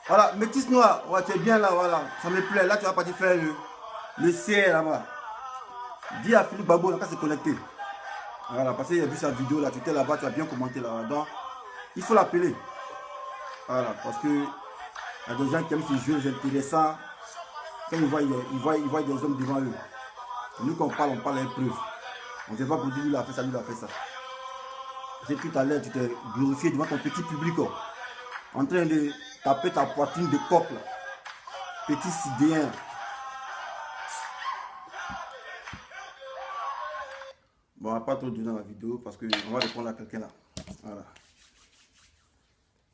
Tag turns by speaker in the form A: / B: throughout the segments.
A: Voilà, métis noir, ouais, tu es bien là, voilà, ça me plaît. Là, tu vas partir faire le CR là-bas. Dis à Philippe Babo, là, qu'à se connecter. Voilà, parce qu'il a vu sa vidéo là, tu étais là-bas, tu as bien commenté là-bas. Donc, il faut l'appeler. Voilà, parce que il y a des gens qui aiment ces jeux intéressants. Quand ils voient des hommes devant eux. Nous, quand on parle avec preuve. On ne sait pas pour dire lui, il a fait ça, lui, il a fait ça. C'est tout à l'heure, tu t'es glorifié devant ton petit public. Oh, en train de taper ta poitrine de coq là. Petit sidéen. Bon, on va pas trop dire dans la vidéo parce qu'on va répondre à quelqu'un là. Voilà.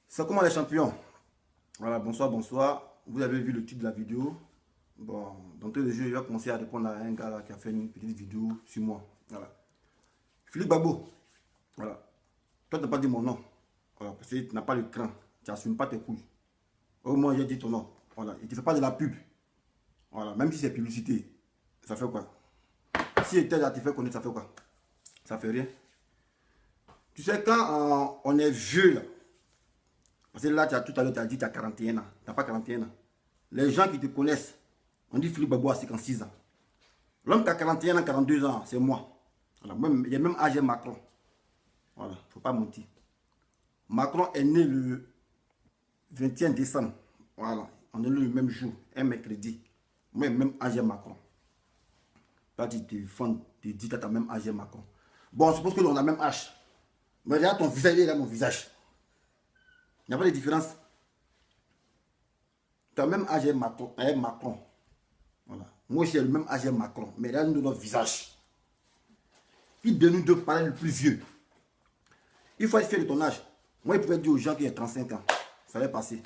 A: C'est comment les champions? Voilà, bonsoir, bonsoir. Vous avez vu le titre de la vidéo. Bon, d'entrée de jeu, il va commencer à répondre à un gars là qui a fait une petite vidéo sur moi. Voilà. Philippe Babo. Voilà. Toi, tu n'as pas dit mon nom. Voilà, parce que tu n'as pas le cran. Tu n'assumes pas tes couilles. Au moins, j'ai dit ton nom. Voilà. Et tu ne fais pas de la pub. Voilà. Même si c'est publicité, ça fait quoi? Si était là, tu fais connaître, ça fait quoi? Ça fait rien. Tu sais, quand on est vieux, là, parce que là, tout à l'heure, tu as dit que tu as 41 ans. Tu n'as pas 41 ans. Les gens qui te connaissent, on dit Philippe Babo à 56 ans. L'homme qui a 41 ans, 42 ans, c'est moi. Voilà. Même, il y a même âge Macron. Voilà, il ne faut pas mentir. Macron est né le 21 décembre. Voilà, on est né le même jour, un mercredi. Moi, même âge Macron. Pas tu te dis que tu as même âge Macron. Bon, je suppose que l'on a même âge. Mais regarde ton visage, il a mon visage. Il n'y a pas de différence. Tu as même âge Macron. Voilà. Moi, j'ai le même âge Macron. Mais regarde nous notre visage. Il de nous deux paraît le plus vieux. Il faut être fier de ton âge. Moi, il pouvait dire aux gens qu'il y a 35 ans. Ça allait passer.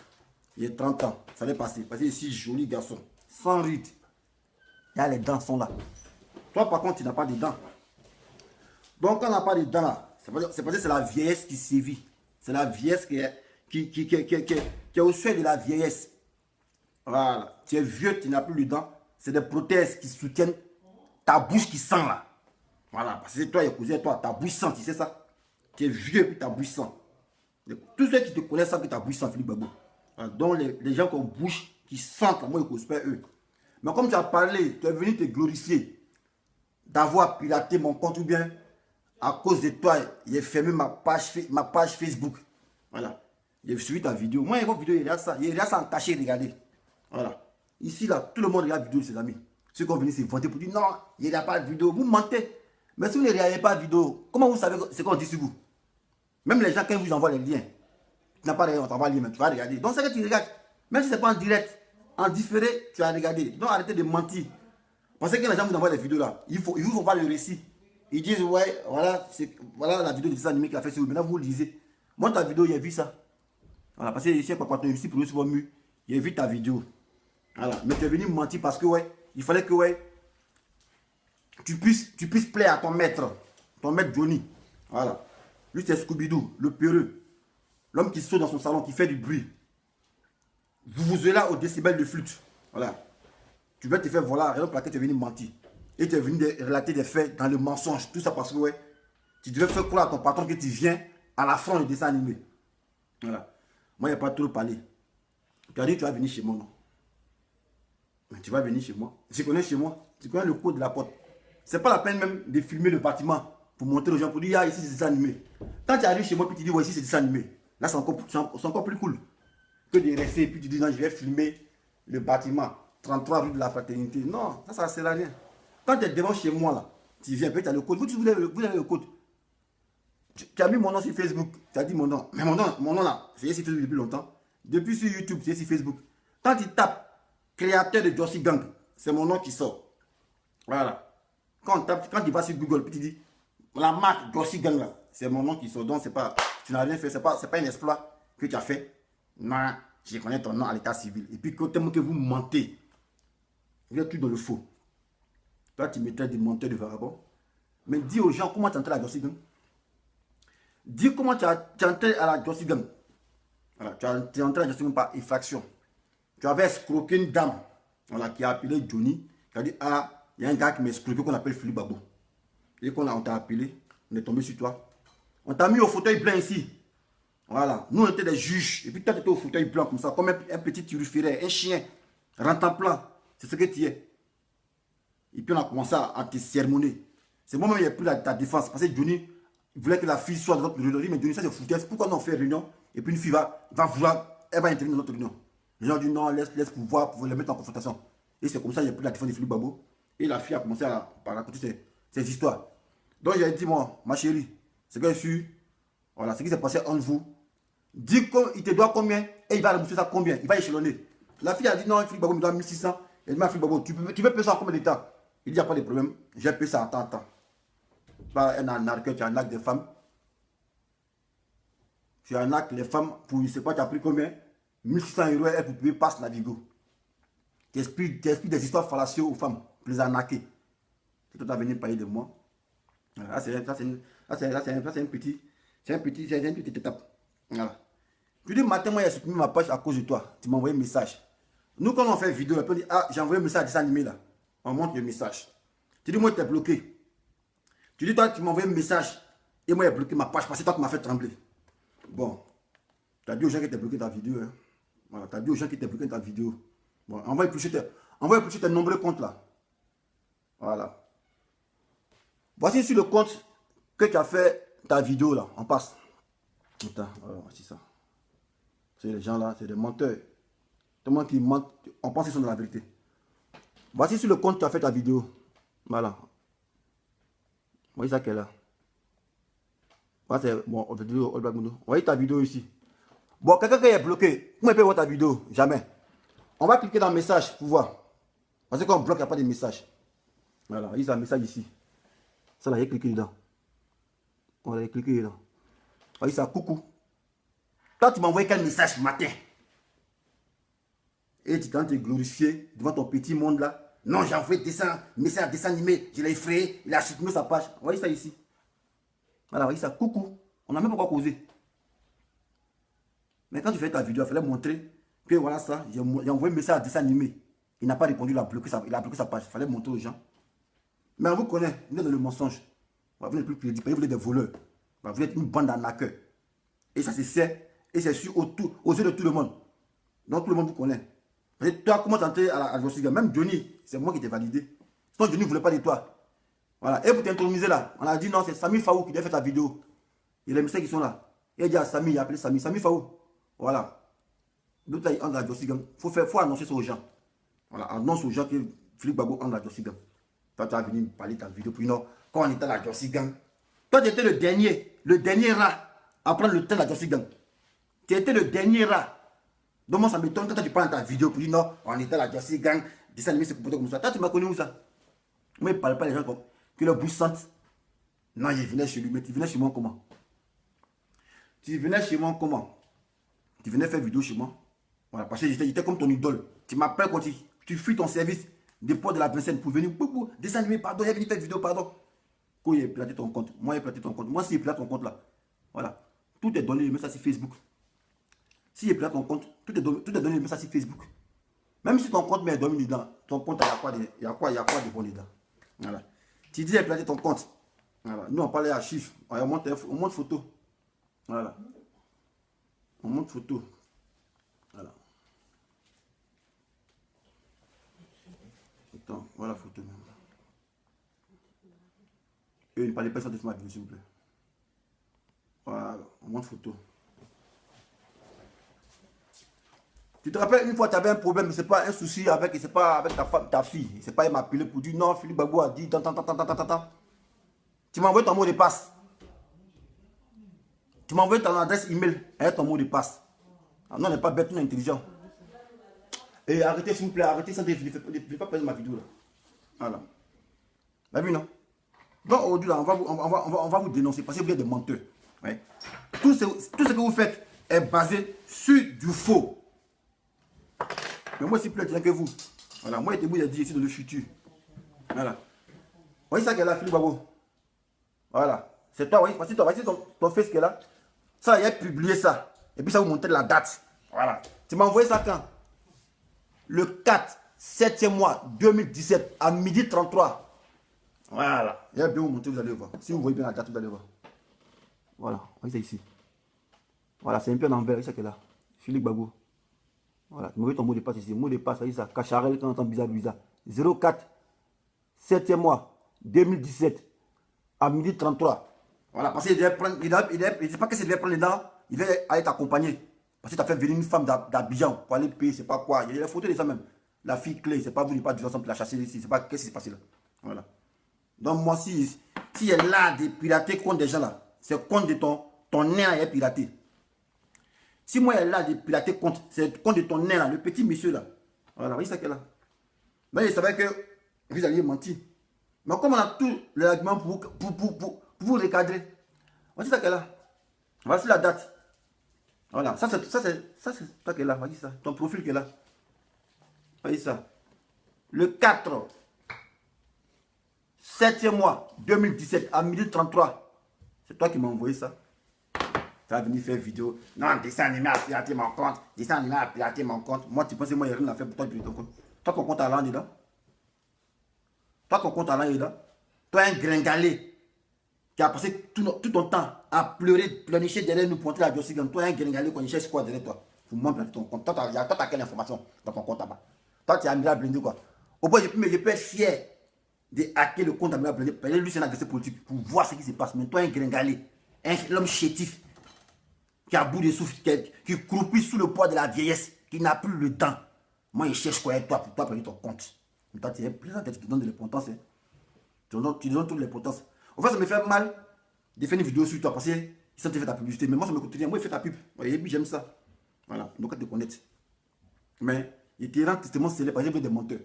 A: Il y a 30 ans. Ça allait passer. Parce qu'il est si joli garçon. Sans ride. Il y a les dents sont là. Toi, par contre, tu n'as pas de dents. Donc, quand on n'a pas de dents là, c'est parce que c'est la vieillesse qui sévit. C'est la vieillesse qui est au seuil de la vieillesse. Voilà. Tu es vieux, tu n'as plus de dents. C'est des prothèses qui soutiennent ta bouche qui sent là. Voilà. Parce que toi, cousin, toi, ta bouche sent, tu sais ça? Tu es vieux puis ta bouche sent. Tous ceux qui te connaissent savent que ta bouche sent, Philippe Babo. Voilà. Donc, les gens qui ont bouche, qui sentent, moi, ils ne connaissent pas eux. Mais comme tu as parlé, tu es venu te glorifier d'avoir piraté mon compte ou bien à cause de toi, j'ai fermé ma page Facebook. Voilà. J'ai suivi ta vidéo. Moi, il y a une vidéo, il y a ça. Il y a ça en caché, regardez. Voilà. Ici, là, tout le monde regarde la vidéo de ses amis. Ceux qui ont venu se vanter pour dire non, il n'y a pas de vidéo. Vous mentez. Mais si vous ne regardez pas de vidéo, comment vous savez ce qu'on dit sur vous? Même les gens, quand ils vous envoient les liens, tu n'as pas regardé, on t'envoie le lien, mais tu vas regarder. Donc, c'est que tu regardes. Même si ce n'est pas en direct, en différé, tu as regardé. Donc, arrêtez de mentir. Parce que quand les gens vous envoient les vidéos là, ils ne vous font pas le récit. Ils disent, ouais, voilà la vidéo de dessin animé qu'il a fait sur vous. Maintenant, vous le lisez. Moi, ta vidéo, j'ai vu ça. Voilà, parce que ici, papa, ici, pour nous, c'est mieux. J'ai vu ta vidéo. Voilà. Mais tu es venu mentir parce que, ouais, il fallait que, ouais, tu puisses plaire à ton maître Johnny. Voilà. Lui, c'est Scooby-Doo, le peureux. L'homme qui saute dans son salon, qui fait du bruit. Vous êtes là au décibel de flûte. Voilà. Tu vas te faire voilà, raison pour laquelle tu es venu mentir. Et tu es venu relater des faits dans le mensonge. Tout ça parce que, ouais, tu devais faire croire à ton patron que tu viens à la fin du dessin animé. Voilà. Moi, il n'y a pas trop parlé. Tu as dit, tu vas venir chez moi, non? Mais tu vas venir chez moi. Tu connais chez moi. Tu connais le code de la porte. C'est pas la peine même de filmer le bâtiment pour montrer aux gens, pour dire, ah, ici c'est dessin animé. Quand tu arrives chez moi, puis tu dis, ouais, ici c'est dessin animé. Là, c'est encore plus cool que de rester, puis tu dis, non, je vais filmer le bâtiment. 33 rue de la Fraternité. Non, ça ne sert à rien. Quand tu es devant chez moi, là, tu viens, puis tu as le code. Vous avez le code. Tu as mis mon nom sur Facebook. Tu as dit mon nom. Mais mon nom là, c'est sur Facebook depuis longtemps. Depuis sur YouTube, c'est sur Facebook. Quand tu tapes créateur de Jossi Gang, c'est mon nom qui sort. Voilà. Quand tu vas sur Google, puis tu dis la marque Jossi Gang là, c'est mon nom qui sort. Donc, c'est pas, tu n'as rien fait. C'est pas un exploit que tu as fait. Non, je connais ton nom à l'état civil. Et puis, quand que vous mentez, vous êtes tout dans le faux. Toi, tu mettrais des menteurs de vagabonds. Mais dis aux gens comment tu es entré à la Jossi Gang. Dis comment tu es entré à la Jossi Gang. Voilà, tu es entré à la Jossi Gang par effraction. Tu avais escroqué une dame, voilà, qui a appelé Johnny, qui a dit, ah, il y a un gars qui m'a escroqué qu'on appelle Philippe Babo. Et on t'a appelé, on est tombé sur toi. On t'a mis au fauteuil blanc ici. Voilà, nous on était des juges. Et puis toi tu étais au fauteuil blanc comme ça, comme un petit turiféraire, un chien, rentre en plan. C'est ce que tu es. Et puis on a commencé à te sermonner. C'est moi-même qui ai pris ta défense. Parce que Johnny voulait que la fille soit dans notre réunion. Mais Johnny, ça c'est foutaise. Pourquoi on fait réunion? Et puis une fille va vouloir, elle va intervenir dans notre réunion. Les gens disent non, laisse pouvoir pour les mettre en confrontation. Et c'est comme ça qu'il a pris la défense de Philippe Babo. Et la fille a commencé à raconter ses histoires. Donc j'ai dit, moi, ma chérie, c'est que je suis, voilà, ce qui s'est passé entre vous. Dis qu'il te doit combien et il va rembourser ça combien. Il va échelonner. La fille a dit non, Philippe Babo me doit 1600. Elle dit, Philippe Babo, tu peux payer ça en combien d'état? Il dit, il n'y a pas de problème. J'ai payé ça en temps. Pas un arnaqueur, tu arnaques des femmes. Tu arnaques les femmes pour, je ne sais pas, tu as pris combien? 1600 € elle pour payer passe Navigo. Tu expliques des histoires fallacieuses aux femmes pour les arnaquer. C'est tout à venir parler de moi. Là, c'est une petite étape. Voilà. Puis le matin, moi, j'ai supprimé ma page à cause de toi. Tu m'as envoyé un message. Nous, quand on fait vidéo, on dit, ah, j'ai envoyé un message à dessin animé là. On montre le message. Tu dis, moi, tu es bloqué. Tu dis, toi, tu m'as envoyé un message et moi, j'ai bloqué ma page parce que toi, tu m'as fait trembler. Bon, tu as dit aux gens qui t'ont bloqué ta vidéo. Hein. Voilà, tu as dit aux gens qui t'ont bloqué ta vidéo. Bon, envoie plus sur tes nombreux comptes là. Voilà. Voici sur le compte que tu as fait ta vidéo là. On passe. Attends, voici ça. C'est les gens là, c'est des menteurs. Tout le monde qui mentent, on pense qu'ils sont dans la vérité. Voici sur le compte que tu as fait ta vidéo. Voilà. Voici ça qui est là. Voilà, c'est bon, voyez ta vidéo ici. Bon, quelqu'un qui est bloqué, comment il peut voir ta vidéo? Jamais. On va cliquer dans le message pour voir. Parce que quand on bloque, il n'y a pas de message. Voilà, il y a un message ici. Ça là, il y a cliqué dedans. On va cliquer dedans. Voyez ça, coucou. Toi, tu m'as envoyé quel message ce matin? Et tu t'en te glorifier devant ton petit monde là. Non, j'ai envoyé message dessin animé. Je l'ai effrayé, il a supprimé sa page. Voyez ça ici. Voilà, voyez ça, coucou. On n'a même pas causé. Mais quand tu fais ta vidéo, il fallait montrer que voilà ça, j'ai envoyé un message à dessin animé. Il n'a pas répondu, il a bloqué sa page. Il fallait montrer aux gens. Mais on vous connaît, vous êtes dans le mensonge. Vous n'êtes plus crédible, vous êtes des voleurs. Vous êtes une bande d'arnaqueurs. Et ça c'est sait, et c'est sûr aux yeux de tout le monde. Donc tout le monde vous connaît. Et toi, comment tu es entré à la Jossi Gang? Même Johnny, c'est moi qui t'ai validé. Sinon Johnny ne voulait pas de toi. Voilà. Et pour t'intromiser là, on a dit non, c'est Sami Faou qui a fait ta vidéo. Il y a les messieurs qui sont là. Et il dit à Sami, il a appelé Sami Faou. Voilà. Donc là, il entre à la Jossi Gang. Il faut annoncer ça aux gens. Voilà. Annonce aux gens que Philippe Babo entre à la Jossi Gang. Toi, tu as venu me parler de ta vidéo. Puis non, quand on était à la Jossi Gang, toi, tu étais le dernier rat à prendre le temps de la Jossi Gang. Tu étais le dernier rat. Donc moi, ça m'étonne quand tu parles dans ta vidéo. Puis non, on était à la Jossi Gang. Dessin animé, c'est comporté comme ça. Toi, tu m'as connu où ça? Moi, il ne parle pas des gens comme que leur bouche sente. Non, il venait chez lui. Mais tu venais chez moi comment? Tu venais chez moi comment? Tu venais faire vidéo chez moi. Voilà, parce que j'étais comme ton idole. Tu m'appelles quand tu fuis ton service des ports de la Vincennes pour venir. Dessin animé, pardon, il est venu faire vidéo, pardon. Quand il a platé ton compte. Moi, il a platé ton compte. Moi, s'il plate ton compte là, Voilà. Tout est donné, mets ça sur Facebook. Si il est ton compte, tout est donné, mets ça sur Facebook. Même si ton compte met dormi dedans, ton compte, il y a quoi de bon dedans. Voilà. Tu dis placer ton compte. Voilà. Nous, on parlait à chiffres. On monte photo. Voilà. On monte photo. Voilà. Attends, voilà la photo même. Et ne parlez pas ça de ma vidéo, s'il vous plaît. Voilà, on monte photo. Tu te rappelles, une fois, tu avais un problème, c'est pas un souci avec, c'est pas avec ta femme, ta fille. C'est pas, elle m'a appelé pour dire non, Philippe Gbagbo a dit, tant. Tu m'as envoyé ton mot de passe. Tu m'as envoyé ton adresse email avec ton mot de passe. Ah, non, on n'est pas bête, on est intelligent. Et arrêtez, s'il vous plaît, arrêtez ça, ne faites pas perdre ma vidéo là. Voilà. T'as vu, non? Donc aujourd'hui, on va vous dénoncer parce que vous êtes des menteurs. Ouais. Tout ce que vous faites est basé sur du faux. Mais moi, c'est plus intelligent que vous. Voilà, moi, je vous ai dit ici dans le futur. Voilà. Vous voyez ça qu'elle a, Philippe Gbagbo? Voilà. C'est toi, oui. Voici ton face qui est là. Ça, il a publié ça. Et puis ça vous montre la date. Voilà. Tu m'as envoyé ça quand? Le 4, 7e mois 2017 à midi 33. Voilà. Il va bien vous montrer, vous allez voir. Si vous voyez bien la date, vous allez voir. Voilà. Voyez ça ici. Voilà, c'est un peu en envers. Voyez ça qui est là. Philippe Gbagbo. Voilà. Tu m'as envoyé ton mot de passe ici. Mot de passe, voyez ça. Cacharel quand on entend bizarre. 04, 7e mois 2017 à midi 33. Voilà, parce qu'il devait prendre, il ne sait pas que c'est devait prendre les dents, il devait aller t'accompagner. Parce que tu as fait venir une femme d'Abidjan pour aller payer, c'est pas quoi. Il y a des photos de ça même. La fille clé, c'est pas vous, pas du ensemble, la chasser ici, c'est pas qu'est-ce qui s'est passé là. Voilà. Donc moi, si elle est là de pirater contre des gens là, c'est contre de ton nez est piraté. Si moi elle est là de pirater contre, c'est contre de ton nez là, le petit monsieur là. Voilà, voyez ça qu'elle est là. Mais il savait que vous alliez mentir. Mais comme on a tout l'argument pour vous recadrer. Voici ça qu'elle a. Voici la date. Voilà. Ça c'est toi qui est là. Voici ça. Ton profil qui est là. Voici ça. Le 4, 7e mois 2017 à midi 33. C'est toi qui m'as envoyé ça. Tu vas venir faire vidéo. Non, dessin animé a piraté mon compte. Dessin animé a piraté mon compte. Moi, tu penses que moi, il n'y a rien à faire pour toi de pirater ton compte. Toi, ton compte à l'an dedans. Toi, ton compte à l'an dedans. Toi, un gringalé qui a passé tout ton temps à pleurer, pleurnicher derrière nous pour montrer la dossier. Toi, un gringalé qu'on cherche quoi derrière toi. Vous montrez ton compte. Toi, tu as quelle information dans ton compte là-bas? Toi, tu es Amira Blindé quoi. Au point, je peux être fier de hacker le compte d'Amira Blindé. Parce que lui, c'est un agresseur politique pour voir ce qui se passe. Mais toi, un gringalé, l'homme chétif, qui a bout de souffle, qui croupit sous le poids de la vieillesse, qui n'a plus le temps. Moi, il cherche quoi avec toi pour toi prendre ton compte. Mais toi, tu es présent, tu te donnes de l'importance. Hein. Tu donnes toute l'importance. En fait, ça me fait mal de faire une vidéo sur toi parce qu'ils sont fait ta publicité. Mais moi, ça me coûte rien. Moi, il fait ta pub. Et puis, j'aime ça. Voilà. Donc, tu te connaître. Mais il te rend tristement célèbre parce que des menteurs.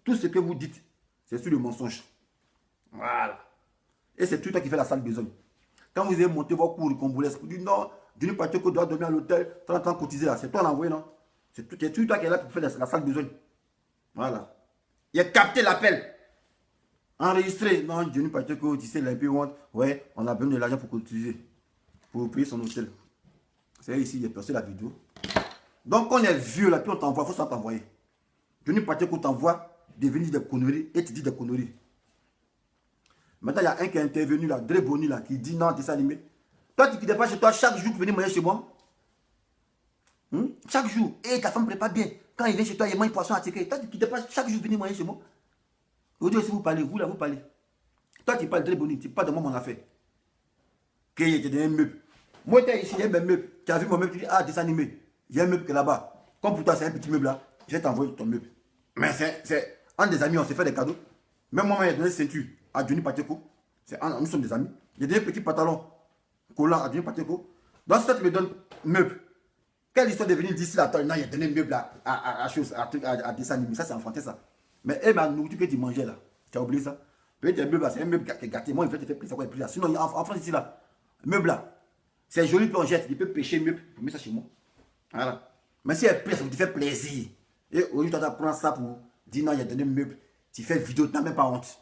A: Tout ce que vous dites, c'est sur le mensonge. Voilà. Et c'est tout toi qui fait la sale besogne. Quand vous avez monté vos cours de Congolais, vous dites non, Denis Pacheco doit dormir à l'hôtel, 30 ans cotisé là. C'est toi l'envoyé, non? C'est tout toi qui est là pour faire la sale besogne. Voilà. Il a capté l'appel. Enregistré. Non, Denis Pacheco, tu sais, l'IP1, ouais, on a besoin de l'argent pour cotiser. Pour payer son hôtel. C'est ici, il a percé la vidéo. Donc, on est vieux là, puis on t'envoie, il faut ça t'envoyer. Denis Pacheco t'envoie devenir des conneries et tu dis des conneries. Maintenant, il y a un qui est intervenu là, Dre Boni là, qui dit non, t'es animé. Toi, tu ne quittes pas chez toi chaque jour pour venir manger chez moi. Chaque jour. Et ta femme prépare bien. Quand il vient chez toi, il mange poisson à tirer. Toi, tu ne quittes pas chaque jour venir manger chez moi. Aujourd'hui, si vous parlez, vous là, vous parlez. Toi, tu parles Dre Boni, tu parles de moi, mon affaire. Qu'il y a un meuble. Moi, tu es ici, il y a un meuble. Tu as vu mon meuble, tu dis, ah, t'es animé. Il y a un meuble qui est là-bas. Comme pour toi, c'est un petit meuble là. Je vais t'envoyer ton meuble. Mais c'est un des amis, on s'est fait des cadeaux. Même moi, j'ai donné ceinture à Denis Pacheco. Nous sommes des amis. J'ai donné un petit pantalon collant à Denis Pacheco. Donc, si toi, tu me donnes meuble, quelle histoire de venir d'ici là, non, il a donné un meuble à dessin animé. Ça, c'est enfantin, ça. Mais ma nourriture que tu mangeais là, tu as oublié ça. Peut-être un meuble là, c'est un meuble qui est gâté. Moi, il fait te faire plaisir, quoi, plaisir. Sinon, en France, ici là, meuble là, c'est joli, puis on jette. Il peut pêcher meuble, pour mettre ça chez moi. Voilà. Mais si elle plaît, ça vous fait plaisir. Et au lieu de prendre ça pour dire non, il a donné un meuble, tu fais vidéo, tu n'as même pas honte.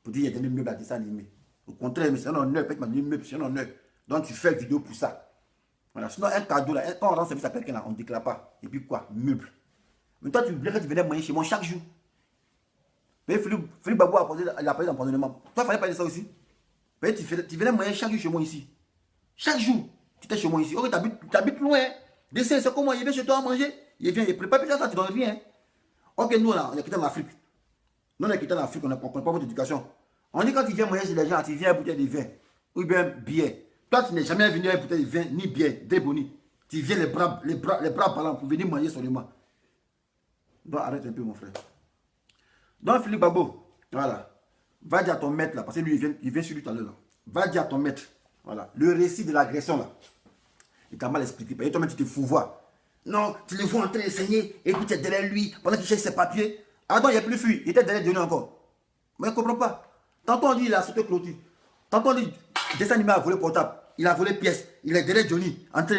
A: Pour dire il a donné un meuble à dessin animé. Au contraire, c'est un honneur, peut-être m'a donné un meuble, c'est un honneur. Donc tu fais vidéo pour ça. Voilà. Sinon, un cadeau, là, quand on rend service à quelqu'un, là, on ne déclare pas. Et puis quoi? Meuble. Mais toi, tu voulais que tu venais manger chez moi chaque jour. Mais Philippe Babou a posé la police d'empoisonnement. Toi, il fallait pas dire ça aussi. Mais tu venais manger chaque jour chez moi ici. Chaque jour, tu étais chez moi ici. Ok, tu habites loin. Dessins, c'est comment il vient chez toi à manger. Il vient, il prépare, puis ça, tu ne donnes rien. Ok, nous, là, on est quitté en Afrique. Nous, on est quitté en Afrique, on n'a pas votre éducation. On dit quand tu viens manger chez les gens, tu viens à bouteille de vin. Ou bien billet. Toi, tu n'es jamais venu à une bouteille de vin, ni billet, déboni. Tu viens les bras ballants pour venir manger seulement. Donc, arrête un peu, mon frère. Donc, Philippe Babo, voilà. Va dire à ton maître, là, parce que lui, il vient sur lui tout à l'heure. Va dire à ton maître, voilà, le récit de l'agression, là. Il t'a mal expliqué. Et toi-même, tu te fous voir. Non, tu le vois en train de saigner, et puis tu es derrière lui, pendant qu'il cherche ses papiers. Ah non, il n'est plus fui, il était derrière Johnny encore. Mais je ne comprends pas. Tantôt on dit il a sauté clôture. Tantôt on dit dessin animé a volé portable. Il a volé pièce. Il est derrière Johnny, en train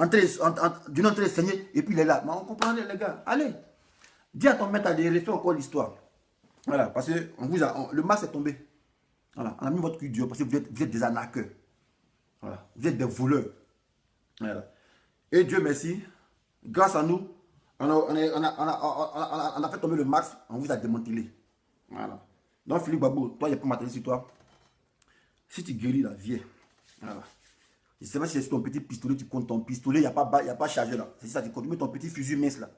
A: de saigner, et puis il est là. Mais on comprend les gars. Allez, dis à ton maître de refait encore l'histoire. Voilà, parce que le masque est tombé. Voilà, on a mis votre cul dur parce que vous êtes des arnaqueurs. Voilà, vous êtes des voleurs. Voilà. Et Dieu merci, grâce à nous, on a fait tomber le max, on vous a démantelé. Voilà. Donc Philippe Babou, toi, il n'y a pas matériel sur toi. Si tu guéris la vie, voilà. Je ne sais pas si c'est ton petit pistolet, tu comptes ton pistolet, il n'y a pas chargé là. C'est ça, tu comptes, tu mets ton petit fusil mince là.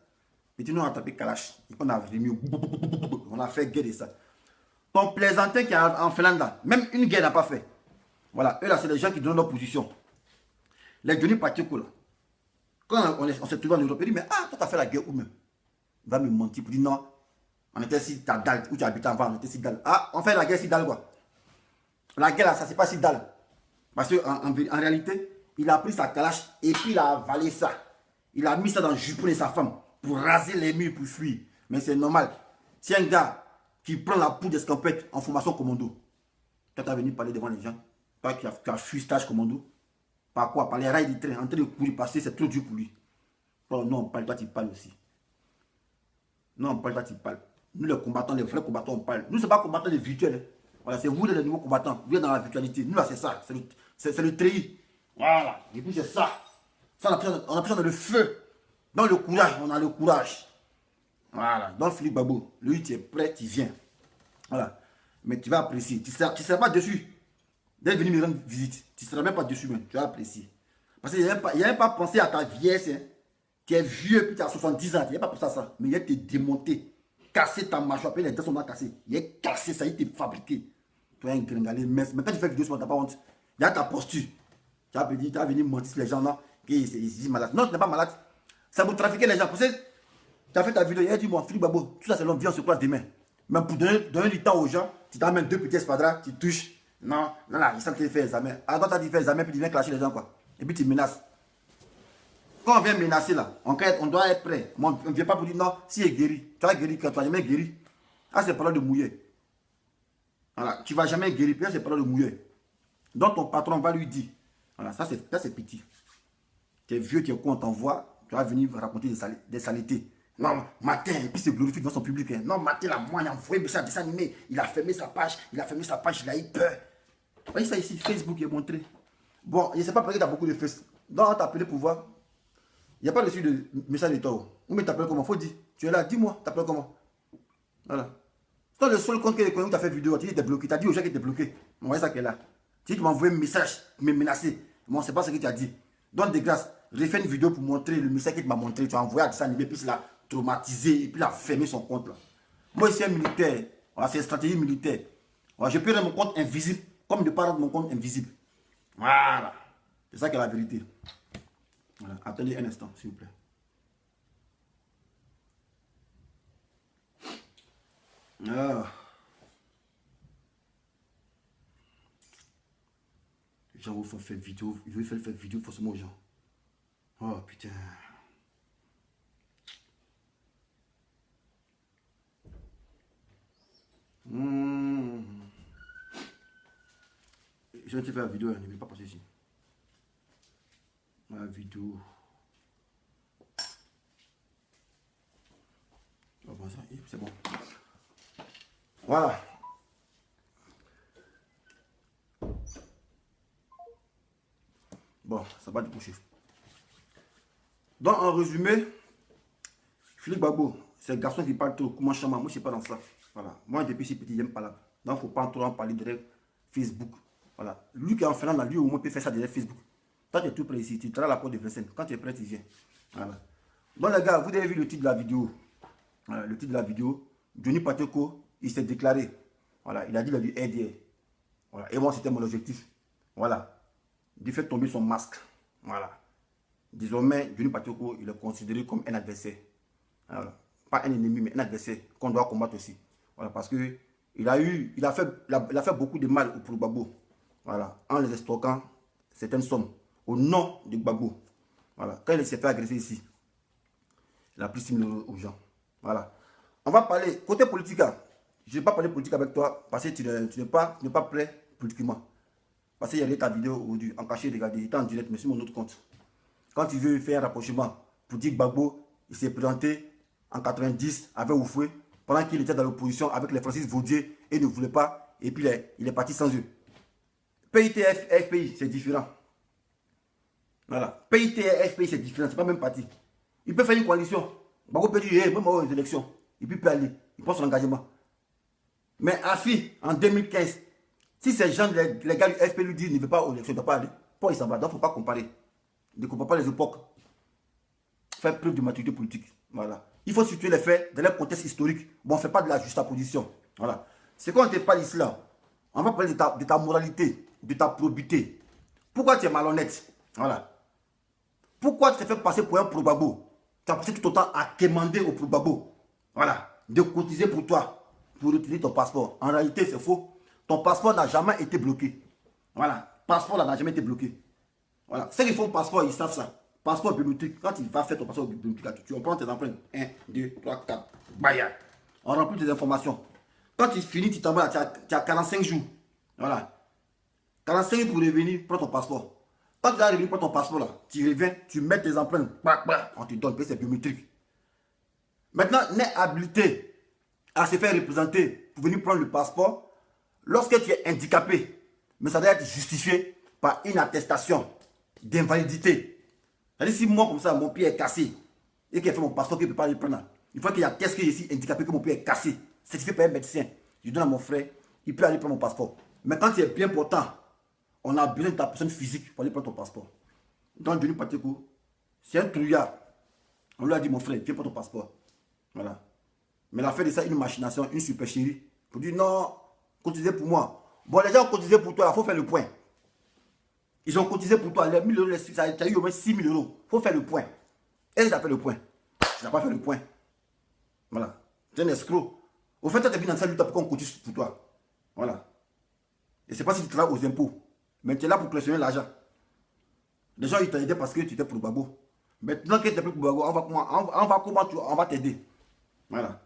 A: Et tu nous as tapé Kalash. Et on a remis, on a fait guerre de ça. Ton plaisantin qui est en Finlande là, même une guerre n'a pas fait. Voilà, eux là, c'est les gens qui donnent leur position. Les Johnny Pacheco là. Quand on s'est trouvé en Europe, il dit, mais toi, tu as fait la guerre où même? Il va me mentir pour dire non. On était si Dalle, où tu habites avant, on était si Dalle. Ah, on fait la guerre si Dalle quoi. La guerre là, ça c'est pas si Dalle. Parce qu'en réalité, il a pris sa calache et puis il a avalé ça. Il a mis ça dans le jupon de sa femme pour raser les murs pour fuir. Mais c'est normal. C'est un gars qui prend la poudre d'escampette en formation commando. Quand tu as venu parler devant les gens, pas qui a fui stage commando. Par quoi? Par les rails du train, en train de courir passer, c'est trop dur pour lui. Oh, non, on parle, toi tu parles aussi. Non, on parle, toi tu parles. Nous les combattants, les vrais combattants, on parle. Nous, ce n'est pas combattants les virtuels. Voilà, c'est vous les nouveaux combattants. Vous êtes dans la virtualité. Nous là, c'est ça. C'est le treillis. Voilà. Et puis c'est ça. Ça, on a besoin de le feu. Dans le courage, on a le courage. Voilà. Donc Philippe Babou, lui, tu es prêt, tu viens. Voilà. Mais tu vas apprécier. Tu ne seras pas dessus. D'être venu me rendre visite. Tu ne seras même pas dessus, mais tu vas apprécier. Parce qu'il n'y a même pas pensé à ta vieillesse. Hein. Tu es vieux, puis tu as 70 ans. Il n'y a pas pensé à ça. Mais il a été démonté. Casser ta mâchoire, puis les dents sont cassées. Il est cassé, ça a été fabriqué. Tu es un gringalé mince. Mais quand tu fais vidéo sur moi, tu n'as pas honte. Il y a ta posture. Tu vas venir mentir sur les gens, non? Ils disent malade. Non, tu n'es pas malade. Ça vous trafiquer les gens. Pour ça, tu as fait ta vidéo. Il a dit, moi, Philippe Babou, tout ça, c'est l'homme, viens, on se croise demain. Mais pour donner du temps aux gens, tu t'amènes 2 petits espadras, tu touches. Non, ils sont en train de faire examen. Alors, quand tu as dit faire examen, puis tu viens clasher les gens, quoi. Et puis tu menaces. Quand on vient menacer, là, on doit être prêt. On ne vient pas pour dire, non, si il est guéri. Tu vas guérir quand tu n'as jamais guéri. Ah, c'est pas là de mouiller. Voilà, tu ne vas jamais guérir, puis c'est pas là de mouiller. Donc, ton patron va lui dire, voilà, ça c'est petit. Tu es vieux, tu es con, on t'envoie, tu vas venir raconter des saletés. Non, Matin, et puis c'est glorifié dans son public. Hein. Non, Matin, là, moi, il a envoyé un dessin animé. Il a fermé sa page, il a eu peur. Vous voyez ça ici, Facebook est montré. Bon, je ne sais pas pourquoi tu as beaucoup de fesses. Donc, on t'a appelé pour voir. Il n'y a pas reçu de message de toi. Ou mais t'appelles comment? Faut dire. Tu es là, dis-moi, t'appelles comment? Voilà. C'est le seul compte que tu as fait vidéo, tu es bloqué. Tu as dit aux gens que tu es bloqué. On voit ça qui est là. Tu m'as envoyé un message, tu m'as menacé. Moi, c'est pas ce que tu as dit. Donc, de grâce, j'ai fait une vidéo pour montrer le message que tu m'as montré. Tu as envoyé à dessin animé, puis il a traumatisé, et puis il a fermé son compte. Là. Moi, je suis un militaire. Voilà, c'est une stratégie militaire. Voilà, je peux rendre mon compte invisible, comme ne pas rendre mon compte invisible. Voilà. C'est ça qui est la vérité. Voilà. Attendez un instant, s'il vous plaît. Ah. Les gens vont faire vidéo. Ils veulent faire vidéo forcément aux gens. Oh putain. Je vais te faire la vidéo, ne vais pas passer ici. La vidéo. Oh, bon, c'est bon. Voilà. Bon, ça va découcher. Donc, en résumé, Philippe Gbagbo, c'est un garçon qui parle trop. Comment chama? Moi, je ne suis pas dans ça. Voilà. Moi, depuis si petit, j'aime pas là. Donc, il ne faut pas trop en parler derrière Facebook. Voilà. Lui qui est en Finlande, lui, au moins, peut faire ça derrière Facebook. Toi, tu es tout prêt ici. Tu travailles à la porte de Vincennes. Quand tu es prêt, tu viens. Voilà. Donc, les gars, vous avez vu le titre de la vidéo. Voilà, le titre de la vidéo. Johnny Pacheco, il s'est déclaré. Voilà. Il a dit qu'il a dû aider. Voilà. Et moi, c'était mon objectif. Voilà. De faire tomber son masque. Voilà. Désormais, Johnny Pacheco, il est considéré comme un adversaire. Voilà. Pas un ennemi, mais un adversaire qu'on doit combattre aussi. Voilà, parce que il a fait beaucoup de mal pour Gbagbo. Voilà, en les escroquant certaines sommes au nom de Gbagbo. Voilà, quand il s'est fait agresser ici, il a pris 6 000 € aux gens. Voilà. On va parler côté politique. Je ne vais pas parler politique avec toi parce que tu n'es pas prêt politiquement. Parce qu'il y a ta vidéo aujourd'hui en caché, regardez, il était en direct, mais sur mon autre compte. Quand tu veux faire un rapprochement pour dire que Gbagbo, il s'est présenté en 90 avec Oufoué, pendant qu'il était dans l'opposition avec les Francis Vaudier et ne voulait pas, et puis il est parti sans eux. PITF, FPI, c'est différent. Voilà. PITF, FPI, c'est différent, c'est pas même parti. Il peut faire une coalition. Gbagbo peut dire, même aux élections, et puis il peut aller, il prend son engagement. Mais Afi, en 2015, si ces gens, les gars du FPI lui disent, il ne veut pas aux élections, il ne doit pas aller, pourquoi il s'en va? Donc il ne faut pas comparer. Ne compare pas les époques. Faire preuve de maturité politique. Voilà. Il faut situer les faits dans leur contexte historique. Bon, on ne fait pas de la juxtaposition. Voilà. C'est quand on te parle ici là, on va parler de ta moralité, de ta probité. Pourquoi tu es malhonnête? Voilà. Pourquoi tu te fais passer pour un probabo? Tu as passé tout autant à quémander au probabo. Voilà. De cotiser pour toi, pour retirer ton passeport. En réalité, c'est faux. Ton passeport n'a jamais été bloqué. Voilà. Passeport n'a jamais été bloqué. Voilà. Ceux qui font passeport, ils savent ça. Passeport biométrique, quand tu vas faire ton passeport biométrique, tu prends tes empreintes. 1, 2, 3, 4. Baya. On remplit tes informations. Quand tu finis, tu t'envoies, tu as 45 jours. Voilà. 45 jours pour revenir, prends ton passeport. Quand tu vas revenir, prends ton passeport là. Tu reviens, tu mets tes empreintes. On te donne, c'est biométrique. Maintenant, n'est habilité à se faire représenter pour venir prendre le passeport lorsque tu es handicapé. Mais ça doit être justifié par une attestation d'invalidité. C'est-à-dire si moi comme ça, mon pied est cassé et qu'il a fait mon passeport qu'il ne peut pas le prendre, il faut qu'il y a qu'est-ce que je suis handicapé, que mon pied est cassé, certifié par un médecin. Je donne à mon frère, il peut aller prendre mon passeport. Mais quand tu es bien portant, on a besoin de ta personne physique pour aller prendre ton passeport. Donc Johnny Pacheco, c'est un trouillard. On lui a dit, mon frère, viens prendre ton passeport. Voilà. Mais il a fait de ça une machination, une supercherie. Pour dire non, cotisez pour moi. Bon, les gens ont cotisé pour toi, il faut faire le point. Ils ont cotisé pour toi, les 1 000 €, ça a eu au moins 6 000 €. Il faut faire le point. Et il a fait le point. Tu n'as pas fait le point. Voilà. Tu es un escroc. Au fait, tu es venu dans cette lutte pour qu'on cotise pour toi. Voilà. Et c'est pas si tu travailles aux impôts. Mais tu es là pour collectionner l'argent. Les gens, ils t'ont aidé parce que tu étais pour Gbagbo. Maintenant que tu es plus pour Gbagbo, on va t'aider. Voilà.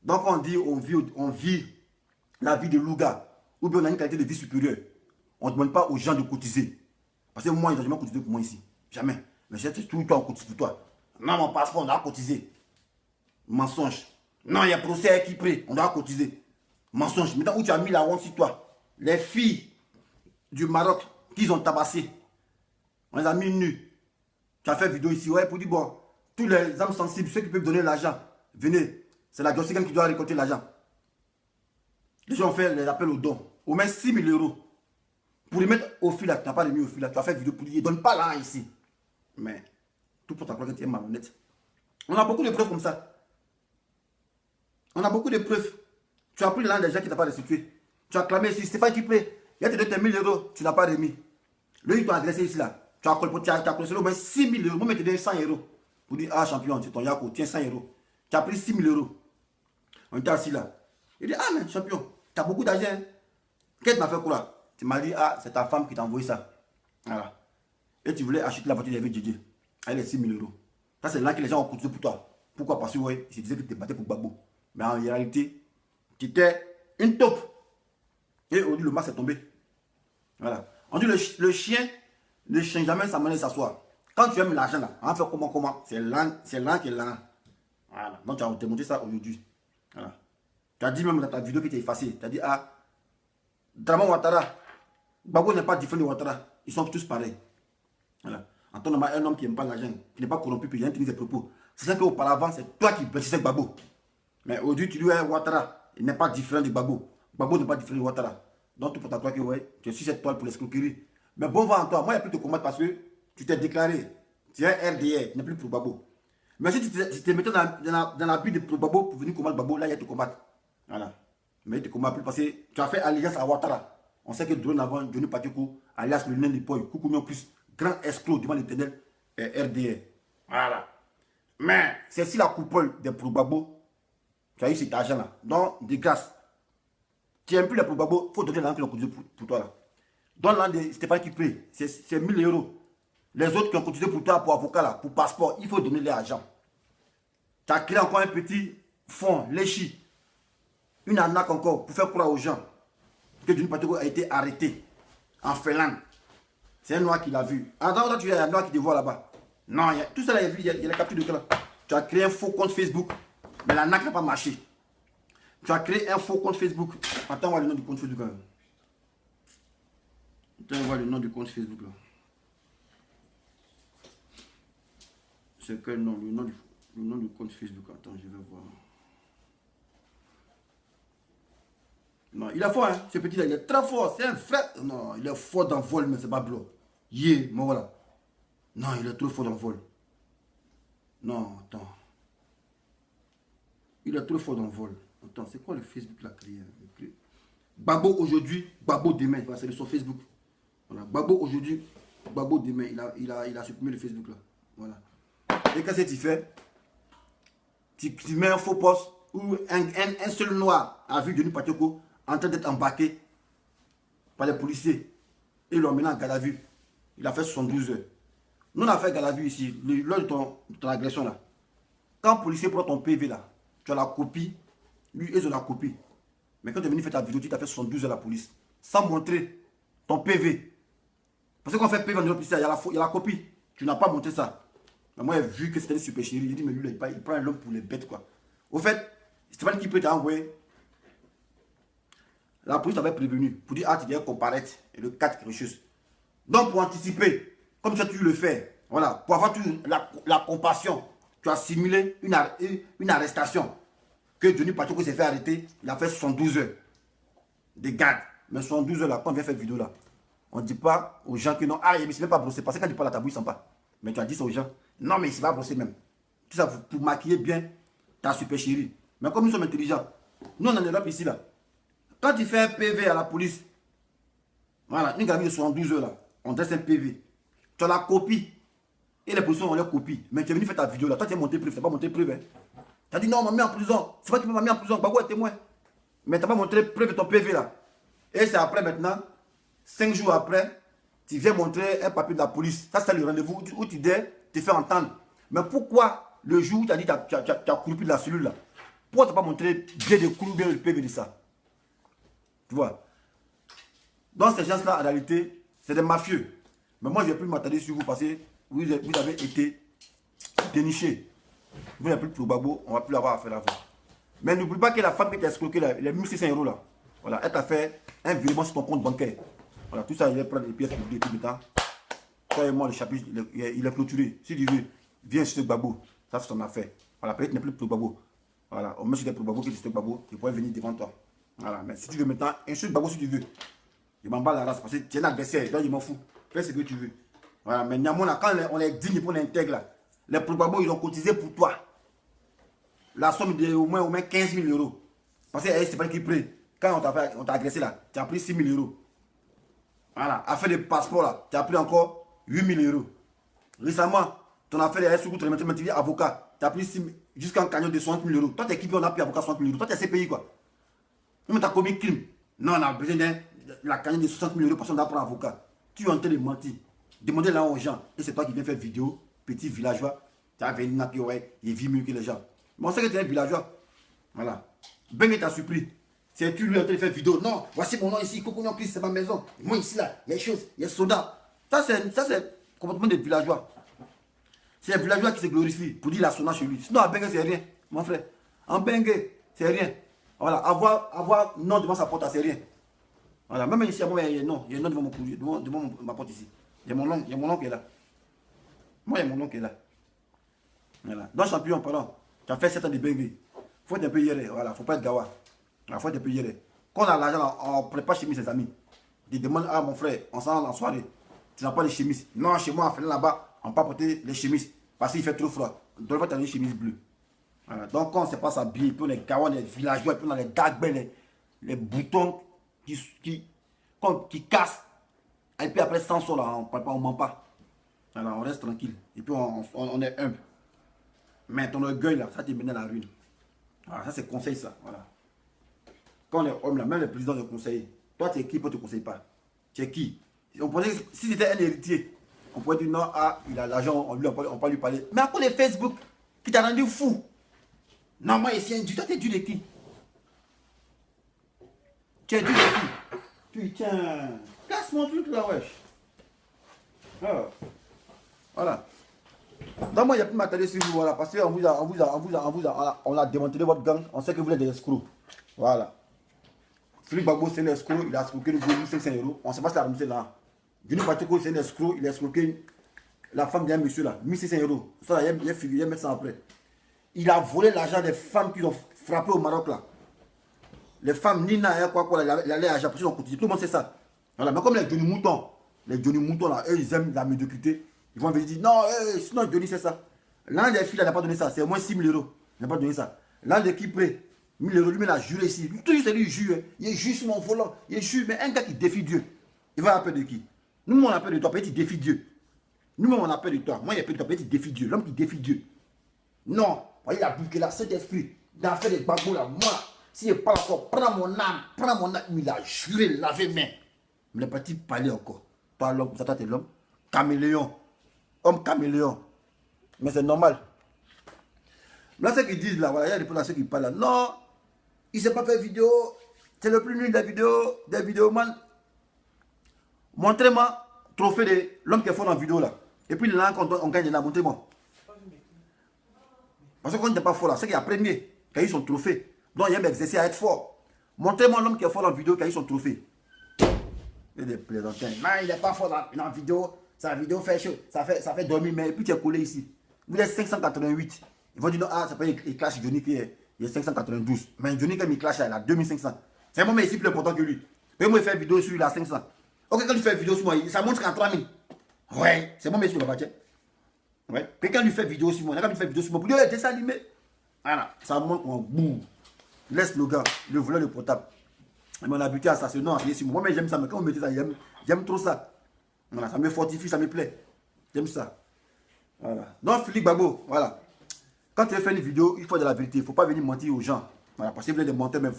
A: Donc on dit, on vit la vie de Louga. Ou bien on a une qualité de vie supérieure. On ne demande pas aux gens de cotiser. Parce que moi, ils n'ont jamais cotisé pour moi ici. Jamais. Mais c'est tout le temps on cotise pour toi. Non, mon passeport, on doit cotiser. Mensonge. Non, il y a procès qui prie, on doit cotiser. Mensonge. Maintenant où tu as mis la honte sur toi, les filles du Maroc qu'ils ont tabassé, on les a mis nus. Tu as fait vidéo ici, ouais, pour dire, bon, tous les âmes sensibles, ceux qui peuvent donner l'argent, venez. C'est la Gossigan qui doit récolter l'argent. Les gens ont fait les appels aux dons. Au moins 6 000 €. Pour les mettre au fil là, tu n'as pas remis au fil là, tu as fait vidéo pour dire, donne pas là ici. Mais, tout pour ta croire que tu es malhonnête. On a beaucoup de preuves comme ça. On a beaucoup de preuves. Tu as pris l'un des gens qui n'ont pas restitué. Tu as clamé ici, Stéphane Kipré, il y a te donné tes 1 000 €, tu n'as pas remis. Lui, il t'a agressé ici là. Tu as collecté au moins 6 000 €. Moi, je te donne 100 €. Pour dire, ah champion, c'est ton Yako, tiens 100 €. Tu as pris 6 000 €. On était assis là. Il dit, ah mais champion, tu as beaucoup d'argent. Qu'est-ce que tu m'as fait quoi? Tu m'as dit, ah, c'est ta femme qui t'a envoyé ça. Voilà. Et tu voulais acheter la voiture de Djedje avec les 6 000 €. Ça, c'est là que les gens ont cotisé pour toi. Pourquoi? Parce que, ouais, ils disaient que tu te battais pour Gbagbo. Mais en réalité, tu étais une taupe. Et aujourd'hui, le masque est tombé. Voilà. On dit, le chien ne change jamais sa manière de s'asseoir. Quand tu aimes l'argent, là, on va faire comment? C'est l'un qui est là. Voilà. Donc, tu as démontré ça aujourd'hui. Voilà. Tu as dit même dans ta vidéo qui était effacée, tu as dit, ah, Draman Ouattara, Gbagbo n'est pas différent de Ouattara. Ils sont tous pareils. Voilà. En temps normal, un homme qui n'aime pas l'argent, qui n'est pas corrompu, puis il utilise ses propos. C'est ça qu'auparavant, c'est toi qui bâtissais Gbagbo. Mais aujourd'hui, tu dis, ouais, Ouattara, il n'est pas différent de Gbagbo. Gbagbo n'est pas différent de Ouattara. Donc, tu peux t'attendre que, ouais, tu es sur cette toile pour l'escroquerie. Mais bon vent en toi. Moi, il n'y a plus de combattre parce que tu t'es déclaré. Tu es un RDR, tu n'es plus pour Gbagbo. Mais si tu te mettais dans la bulle de Gbagbo pour venir combattre Gbagbo, là, il y a te combattre. Voilà. Mais il te combat plus parce que tu as fait alliance à Ouattara. On sait que Drone avant, Johnny Patioko, alias le nain de Poy, Koukounion plus, grand escroc devant l'éternel RDR. Voilà. Mais c'est si la coupole des Gbagbo, tu as eu cet argent-là. Donc, de grâce. Tu n'aimes plus les Gbagbo, il faut donner l'argent qui ont cotisé pour toi là. Donne l'argent de Stéphane Kipré, c'est 1000 euros. Les autres qui ont cotisé pour toi, pour avocat là, pour passeport, il faut donner l'argent. Tu as créé encore un petit fonds, léchi. Une arnaque encore pour faire croire aux gens que Johnny Patioko a été arrêté en Finlande. C'est un noir qui l'a vu. Attends, tu as un noir qui te voit là-bas. Non, tout ça là, il y a la capture de cœur là. Tu as créé un faux compte Facebook, mais l'arnaque n'a pas marché. Tu as créé un faux compte Facebook. Attends, on voit le nom du compte Facebook là. Attends, on voit le nom du compte Facebook là. C'est quel nom? Le nom du compte Facebook. Attends, je vais voir. Non, il est fort, hein, ce petit-là, il est très fort. C'est un vrai. Non, il est fort dans le vol, mais c'est pas blanc. Yeah, mais voilà. Non, il est trop fort dans le vol. Non, attends. Il est trop fort dans le vol. Attends, c'est quoi le Facebook là créé? Gbagbo aujourd'hui, Gbagbo demain. Voilà, c'est sur Facebook. Voilà, Gbagbo aujourd'hui, Gbagbo demain. Il a supprimé le Facebook là. Voilà. Et qu'est-ce que tu fais? Tu mets un faux poste où un seul noir a vu Johnny Patioko en train d'être embarqué par les policiers. Et ils l'ont mené en garde à vue. Il a fait 72 heures. Nous, on a fait garde à vue ici, lors de ton agression là. Quand le policier prend ton PV là, tu as la copie, lui, ils ont la copie. Mais quand tu es venu faire ta vidéo, tu as fait 72 heures à la police, sans montrer ton PV. Parce que quand on fait PV dans il y a la copie. Tu n'as pas montré ça. Mais moi, j'ai vu que c'était une super chérie. J'ai dit, mais lui, il prend un homme pour les bêtes, quoi. Au fait, Stéphane qui peut t'envoyer. La police t'avait prévenu pour dire, ah, tu viens comparaître et le 4 quelque chose. Donc, pour anticiper, comme ça tu le fais, voilà, pour avoir la compassion, tu as simulé une arrestation. Que Johnny Patioko s'est fait arrêter, il a fait 72 heures de garde. Mais 72 heures là, quand on vient faire vidéo là, on ne dit pas aux gens que non, ah, il ne s'est même pas brossé. Parce que quand tu parles à ta bouche, il ne sent pas. Mais tu as dit ça aux gens, non, mais il ne s'est pas brossé même. Tout ça pour maquiller bien ta super chérie. Mais comme nous sommes intelligents, nous on en Europe ici là. Quand tu fais un PV à la police, voilà, une gamine de 72 heures là, on dresse un PV. Tu as la copie. Et les policiers ont leur copie. Mais tu es venu faire ta vidéo là. Toi tu as monté preuve, tu n'as pas montré preuve. Hein. Tu as dit non, on m'a mis en prison. C'est pas que tu m'as mis en prison, Gbagbo est témoin. Mais tu n'as pas montré preuve de ton PV là. Et c'est après maintenant, 5 jours après, tu viens montrer un papier de la police. Ça c'est le rendez-vous où tu dois te faire entendre. Mais pourquoi le jour où tu as dit que tu as couru de la cellule là, pourquoi tu n'as pas montré bien de coups, bien le PV de ça? Tu vois. Donc ces gens-là, en réalité, c'est des mafieux. Mais moi, je ne vais plus m'attarder sur vous parce que vous avez été déniché. Vous n'avez plus de Gbagbo, on ne va plus avoir affaire à vous. Mais n'oublie pas que la femme qui t'a escroqué, là, les 1600 euros là, voilà, elle t'a fait un virement sur ton compte bancaire. Voilà, tout ça, il va prendre les pièces publiques tout le temps. Toi et moi, le chapitre, il est clôturé. Si tu veux, viens sur Gbagbo, ça c'est ton affaire. Voilà, peut-être qu'il n'est plus de Gbagbo. Voilà, on met sur des Gbagbo qui est Gbagbo, qui pourrait venir devant toi. Voilà, mais si tu veux maintenant, insulte Gbagbo si tu veux. Je m'en bats la race parce que tu es un adversaire, donc je m'en fous. Fais ce que tu veux. Voilà, mais Niamona, quand on est digne pour l'intègre là, les Gbagbo, ils ont cotisé pour toi. La somme de au moins 15 000 euros. Parce que c'est pas qui prête. Quand on t'a agressé là, tu as pris 6 000 euros. Voilà, affaire de passeport là, tu as pris encore 8 000 euros. Récemment, ton affaire est sous tu avocat, tu as pris jusqu'à un cagnon de 60 000 euros. Toi, t'es qui on a pris avocat 60 000 euros. Toi, t'es CPI quoi. Mais tu as commis crime. Non, on a besoin de la cagnon de 60 000 euros parce qu'on a pris un avocat. Tu es en train de mentir. Demandez là aux gens. Et c'est toi qui viens faire vidéo, petit villageois. Tu as venu là, ouais, il vit mieux que les gens. Mais on sait que tu es un villageois. Voilà. Ben t'a surpris. C'est tu lui en train de faire vidéo. Non, voici mon nom ici, Koukounion plus, c'est ma maison. Moi ici là, il y a des choses, il y a soda. Ça c'est comportement des villageois. C'est un villageois qui se glorifie pour dire la sona chez lui. Sinon à Bengue c'est rien, mon frère. En Bengue, c'est rien. Voilà, avoir non devant sa porte, c'est rien. Voilà, même ici, moi, il y a non devant ma porte ici. Il y a mon nom qui est là. Moi, il y a mon nom qui est là. Voilà. Donc, champion, pardon. Tu as fait 7 ans de BV. Faut être un peu yéré. Voilà. Faut pas être gawa. Il faut être un peu yéré. Quand on a l'argent, on prépare chez ses amis. Tu demandes à mon frère, on s'en va en soirée. Tu n'as pas de chemise. Non, chez moi, là-bas, on peut porter les chemises. Parce qu'il fait trop froid. Donc, il faut une chemise bleue. Voilà. Donc, quand on ne sait pas s'habiller, puis on est gawa, les villageois, puis on a les dagues, les boutons qui cassent. Et puis après, sans ça, là, on ne ment pas. Alors, on reste tranquille. Et puis, on est humble. Mais ton orgueil, là, ça te mène à la ruine. Voilà, ça, c'est conseil, ça. Voilà. Quand on est homme, là, même le président te conseille. Toi, tu es qui pour te conseiller pas? Tu es qui? Si c'était un héritier, on pourrait dire non, ah, il a l'argent, on peut lui parler. Mais à cause de Facebook, qui t'a rendu fou. Non, moi, ici, toi, t'es dû de qui? Tu es dû de qui? Putain, casse mon truc là, wesh. Ah. Voilà. Donc moi, il n'y a plus m'attarder sur vous, voilà, parce qu'on a démantelé votre gang, on sait que vous êtes des escrocs. Voilà. Philippe Gbagbo, c'est un escroc, il a escroqué le gros 1500 €. On ne sait pas si la remise là. Johnny Pateko, c'est un escroc, il a escroqué la femme d'un monsieur là, 1500 €. Ça, il y a mettre ça après. Il a volé l'argent des femmes qui ont frappé au Maroc là. Les femmes, Nina, quoi, il a l'argent, parce qu'ils ont continué. Tout le monde sait ça. Voilà. Mais comme les Johnny Moutons là, eux, ils aiment la médiocrité. Ils vont venir dire non, sinon Johnny c'est ça. L'un des filles n'a pas donné ça, c'est au moins 6 000 €. Il n'a pas donné ça. L'un des qui prêt, 1 000 €, lui, il a juré ici. Tout c'est lui, il jure. Il jure sur mon volant. Il jure, mais un gars qui défie Dieu, il va avoir peur de qui? Nous, on a peur de toi, peut-être il défie Dieu. Nous-mêmes, on a peur de toi. Moi, il a peur de toi, peut-être il défie Dieu. L'homme qui défie Dieu. Non, il a bouqué la Saint-Esprit. Il a fait des bagos là. Moi, s'il n'est pas encore, prends mon âme. Il a juré, lavé main. Mais il n'est pas dit parler encore. Toi, l'homme, ça, toi, t'es l'homme. Caméléon. Homme caméléon. Mais c'est normal. Là, ce qu'ils disent là, voilà, il y a des personnes qui parlent là. Non, il ne s'est pas fait vidéo. C'est le plus nul des vidéomans. Montrez-moi trophée de l'homme qui est fort dans la vidéo là. Et puis là, quand on gagne là, montrez-moi. Parce que quand il n'est pas fort là, c'est qu'il y a premier qui a eu son trophée. Donc il aime exercer à être fort. Montrez-moi l'homme qui est fort dans la vidéo qui a eu son trophée. Il y a des plaisantins. Non, il n'est pas fort dans la vidéo. Sa vidéo fait chaud. Ça fait dormir, mais puis tu es collé ici. Vous êtes 588. Ils vont dire non, ah, c'est pas il clash Johnny qui est 592. Mais Johnny, quand il clash, il a 2500. C'est moi, mais ici plus important que lui. Et moi, il fait une vidéo sur lui, il a 500. Ok, quand il fait une vidéo sur moi, ça montre qu'en 3000. Ouais, c'est moi, mais sur le bâtiment. Ouais. Puis quand il fait une vidéo sur moi, quand il fait une vidéo sur moi, pour lui, il est dessin animé. Voilà, ça montre en boum. Laisse le gars, le voleur de portable. Mais on a habitué à ça, c'est non, sur moi. Moi, mais j'aime ça, mais quand on me dit ça, j'aime trop ça. Voilà, ça me fortifie, ça me plaît. J'aime ça. Voilà. Donc, Philippe Gbagbo, voilà. Quand tu veux faire une vidéo, il faut de la vérité. Il ne faut pas venir mentir aux gens. Voilà, parce que vous êtes des menteurs, mais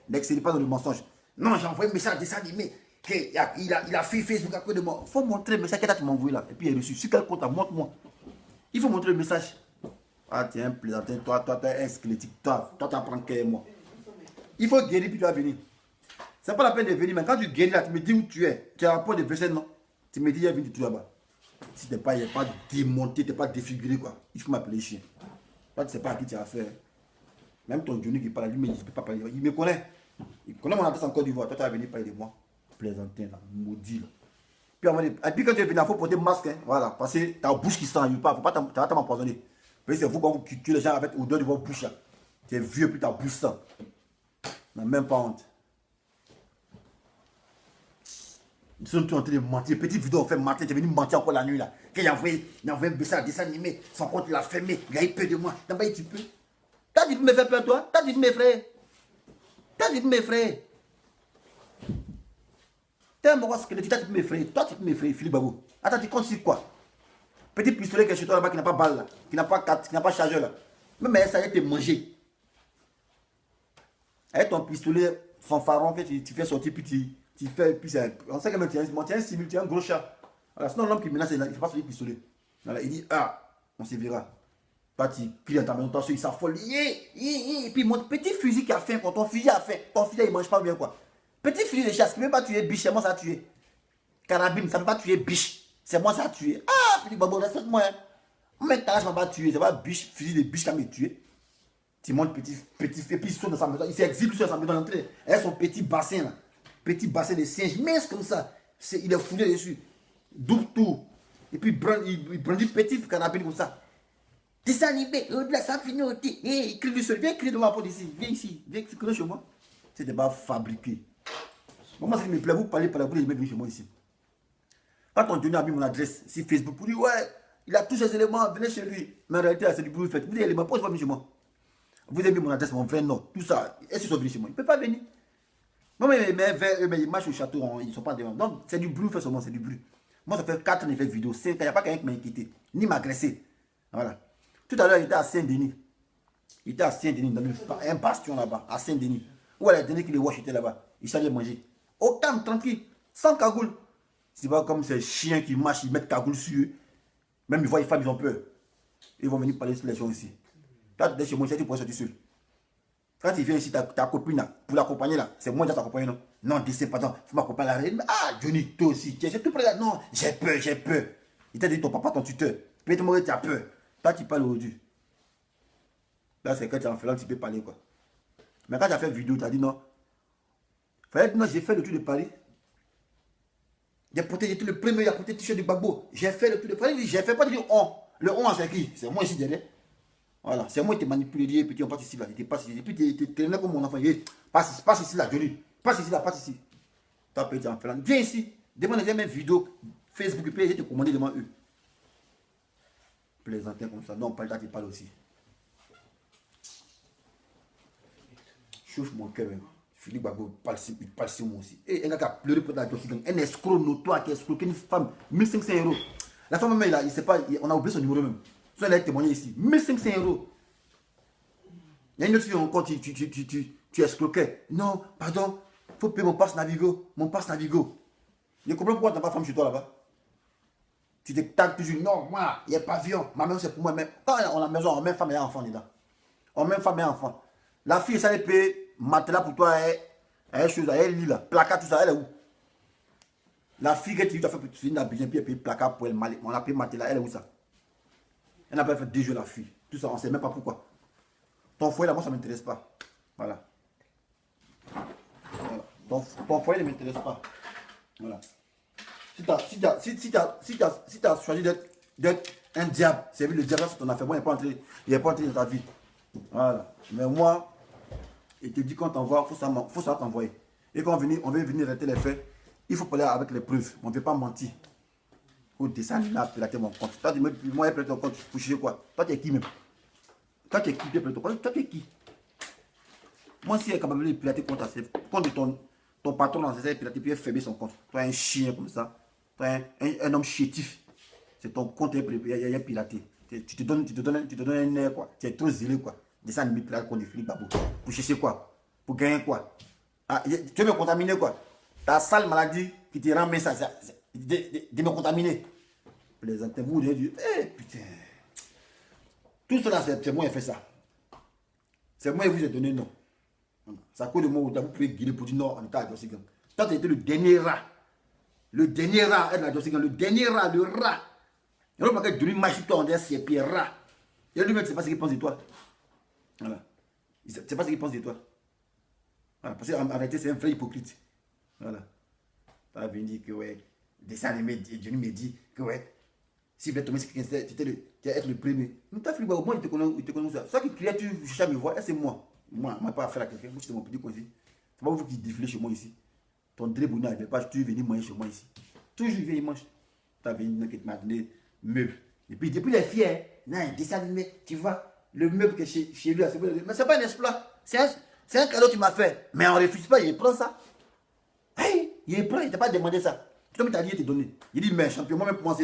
A: n'excellez pas dans le mensonge. Non, j'ai envoyé un message dessin animé. Il a fait Facebook à côté de moi. Il faut montrer le message que tu m'as envoyé là. Et puis il est reçu. Sur quel compte, montre-moi. Il faut montrer le message. Ah, tiens, plaisantin, toi, tu es un squelettique. Toi, tu apprends que moi. Il faut guérir, puis tu vas venir. C'est pas la peine de venir, mais quand tu guéris là, tu me dis où tu es. Tu as pas de verset, non. Tu me dis, il y a venu tout là-bas. Si tu n'es pas démonté, tu n'es pas défiguré, quoi. Il faut m'appeler chien. Toi, tu ne sais pas à qui tu as affaire. Même ton Johnny qui parle, lui, mais il ne peut pas parler. Il me connaît. Il connaît mon adresse en Côte d'Ivoire. Toi, tu vas venir parler de moi. Plaisantin, là, maudit. Là. Puis quand tu es venu, il faut porter masque. Hein, voilà, parce que ta bouche qui sent, il ne faut pas t'empoisonner. C'est vous quand vous tuez les gens avec l'odeur de votre bouche. Tu es vieux, puis ta bouche sent. On n'a même pas honte. Ils sont tous en train de mentir. Petite vidéo, on fait mentir. Tu es venu mentir encore la nuit là. Quand il a envoyé un message, un dessin animé, son compte il a fermé. Il a eu peur de moi. D'abord, tu peux. T'as dit de me faire peur, toi? T'as dit de mes frères? T'as dit de mes frères? T'es un mort squelette, t'as dit de mes frères. Toi, tu peux mes frères, Philippe Gbagbo. Attends, tu comptes sur quoi? Petit pistolet qui est chez toi là-bas, qui n'a pas balle là, qui n'a pas chargeur là. Même ça y est, t'es mangé. Avec ton pistolet fanfaron que tu fais sortir, puis tu fais, puis on sait que même tu es un civil, tu es un gros chat. Voilà, sinon l'homme qui menace, il ne fait pas sur les pistolets. Voilà, il dit, ah, on se verra. Pas tu cries dans ta maison, il s'affole. Et puis mon petit fusil qui a faim, quand ton fusil a faim, ton fusil il mange pas bien quoi. Petit fusil de chasse, qui ne peut pas tuer biche, c'est moi ça a tué. Carabine, ça ne peut pas tuer biche, c'est moi ça a tué. Ah, Philippe Gbagbo, respecte-moi. Mais t'as ne pas tuer, c'est pas biche, fusil de biche qui a me tué. Tu montes petit, et puis il saute dans sa maison, il s'exhibe sur sa maison d'entrée. Elle a son petit bassin là, petit bassin de singe, mince comme ça. Il est foulé dessus. Double tout. Et puis il brandit petit canapé comme ça. Dessin animé, là, ça finit au thé. Il crie du seul. Viens crier devant la porte ici. Viens ici. Viens crier chez moi. C'était pas fabriqué. Moi, ce qui me plaît, vous parlez par la bouche, je vais venir chez moi ici. Quand on a mis mon adresse sur Facebook pour dire, ouais, il a tous ces éléments, venez chez lui. Mais en réalité, c'est du bruit fait. Vous avez les éléments, pourquoi je vais venir chez moi? Vous avez mis mon adresse, mon vrai nom, tout ça. Est-ce qu'ils sont venus chez moi? Ils ne peuvent pas venir. Non, mais ils marchent au château, ils ne sont pas devant. Donc, c'est du bruit fait seulement, c'est du bruit. Moi, ça fait 4 ans que je fais vidéo. Il n'y a pas quelqu'un qui m'a inquiété, ni m'a agressé. Voilà. Tout à l'heure, il était à Saint-Denis. Il était à Saint-Denis, dans un bastion là-bas, à Saint-Denis. Où elle a donné que les wash étaient là-bas. Il s'allait manger. Au calme, tranquille, sans cagoule. C'est pas comme ces chiens qui marchent, ils mettent cagoule sur eux. Même ils voient les femmes, ils ont peur. Ils vont venir parler sur les gens ici. Quand tu es chez moi, tu pourrais sortir seul. Quand tu viens ici, ta copine, là, pour l'accompagner, là, c'est moi qui t'accompagne, non? Non, décès, pardon, faut m'accompagner à la reine. Ah, Johnny, toi aussi, c'est tout près là. Non, j'ai peur, j'ai peur. Il t'a dit ton papa, ton tuteur. Peut-être que tu as peur. Toi, tu parles aujourd'hui. Là, c'est quand tu es en Finlande, tu peux parler, quoi. Mais quand tu as fait une vidéo, tu as dit non. Fallait dire non, j'ai fait le tour de Paris. J'ai porté le premier à porter le t-shirt du Gbagbo. J'ai fait le tour de Paris. J'ai fait pas dire on. Le on, c'est qui? C'est moi ici derrière. Voilà, c'est moi qui t'ai manipulé. Petit, on passe ici, là. Il était passé ici. Puis tu traînais comme mon enfant. Passe ici, là, Johnny. Passe ici, là, passe ici. Tu as payé en Finlande. Viens ici. Demande mes vidéos Facebook. Puis je te commander devant eux. Plaisantin comme ça. Non, pas le temps, tu parles aussi. Chauffe mon cœur. Philippe Gbagbo parle sur moi aussi. Et un gars qui a pleuré pour la Jossi Gang. Un escroc notoire qui a escroqué une femme. 1500 €. La femme même, il sait pas, on a oublié son numéro même. Ça, il a témoigné ici. 1500 €. Il y a une autre fille encore, tu escroquais. Non, pardon, il faut payer mon passe Navigo. Mon passe Navigo. Je comprends pourquoi tu n'as pas de femme chez toi là-bas. Tu te tagues toujours. Non, moi, il n'y a pas pavillon. Ma maison, c'est pour moi. Mais quand on a la maison, on met femme et enfant dedans. On met femme et enfant. La fille, ça, elle paye matelas pour toi, elle chose, elle lit là. Placard, tout ça, elle est où? La fille que tu as fait pour te finir bien, puis elle paye placard pour elle. On a payé matelas, elle est où ça? Elle n'a pas fait 2 jours la fille. Tout ça, on ne sait même pas pourquoi. Ton foyer là, moi, ça ne m'intéresse pas. Voilà. Ton foyer ne m'intéresse pas. Voilà. Si tu as choisi d'être un diable, c'est le diable, c'est ton affaire. Moi, il n'est pas entré dans ta vie. Voilà. Mais moi, il te dit qu'on t'envoie, il faut ça t'envoyer. Et quand on veut venir arrêter les faits, il faut parler avec les preuves. On ne veut pas mentir. Ou descendre là, pilater mon compte. Toi, moi, il pilater ton compte pour chier quoi? Toi, tu es qui même? Toi, tu es qui? Tu pilater ton compte? Toi, tu es qui? Moi, si elle est capable de pilater ton compte de ton patron, dans ses pilater, puis il fermer son compte. Toi, un chien comme ça. Toi, un homme chétif. C'est ton compte, il est pilaté. Tu te donnes un air, quoi. Tu es trop zélé, quoi. Descendre mi pilater contre Philippe Gbagbo. Pour chercher quoi? Pour gagner quoi? Ah, tu veux me contaminer, quoi? Ta sale maladie qui te rend ça, de me contaminer. Plaisantez-vous, de dire, eh putain. Tout cela, c'est moi qui ai fait ça. C'est moi qui vous ai donné non. C'est à cause de moi où vous pouvez guider pour dire non, on était à Jossi Gang. Toi, tu étais le dernier rat. Le dernier rat est à Jossi Gang. Le dernier rat, le rat. Il y a pas que Johnny marche sur toi, on dit c'est puis rat. Et lui-même, c'est pas ce qu'il pense de toi. Voilà. C'est pas ce qu'il pense de toi. Voilà. Parce qu'en réalité, c'est un vrai hypocrite. Voilà. Tu as venu dire que, ouais, dessin animé, Johnny me dit que, ouais, si tu être le premier. Mais tu as fait au moins, il te connaît ça. Ça qui crie, tu cherches à me voir, c'est moi. Moi, je pas affaire à quelqu'un. Moi, c'est mon petit conseil. C'est pas vous qui défilez chez moi ici. Ton drébou n'arrive pas, tu veux venir manger chez moi ici. Toujours, il vient, il mange. Tu as venu, qui m'a donné meuble. Et puis, depuis les filles, non, dessin animé, tu vois, le meuble que chez lui, mais c'est pas un exploit. C'est un cadeau que tu m'as fait. Mais on ne refuse pas, il prend ça. Hey, il prend, il ne t'a pas demandé ça. Comme il t'a dit, il t'a donné. Il dit, mais champion, moi-même, pour moi,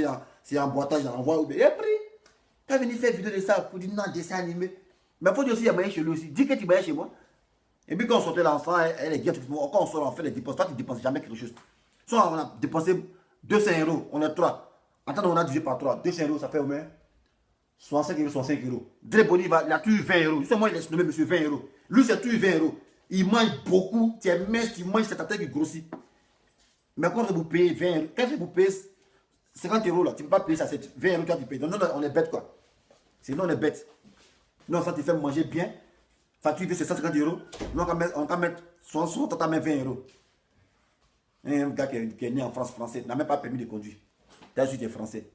A: c'est un boitage, j'envoie. Il a pris. Tu as venu faire vidéo de ça pour dire non, dessin animé. Mais il faut dire aussi, il y a moyen chez lui aussi. Dis que tu voyais chez moi. Et puis quand on sortait l'enfant, elle est bien. Quand on sort, on fait les dépenses. Toi, tu ne dépenses jamais quelque chose. Soit on a dépensé 200 €, on est 3. Attends, on a divisé par 3. 200 €, ça fait au moins 65 €, 65 €. Dre Boni, il a tué 20 €. Justement, il est nommé monsieur 20 €. Lui, c'est tué 20 €. Il mange beaucoup. Tu es mince, tu manges, c'est ta tête qui grossit. Mais quand vous payez 20 €, quand vous payez 50 € là, tu ne peux pas payer ça, c'est 20 € quand tu payes. Non, on est bête quoi. Sinon, on est bête. Non, ça te fait manger bien. Facture, c'est 150 €. Non, on va mettre 60, on va mettre 20 €. Un gars qui est né en France, français, n'a même pas permis de conduire. T'as su, tu es français.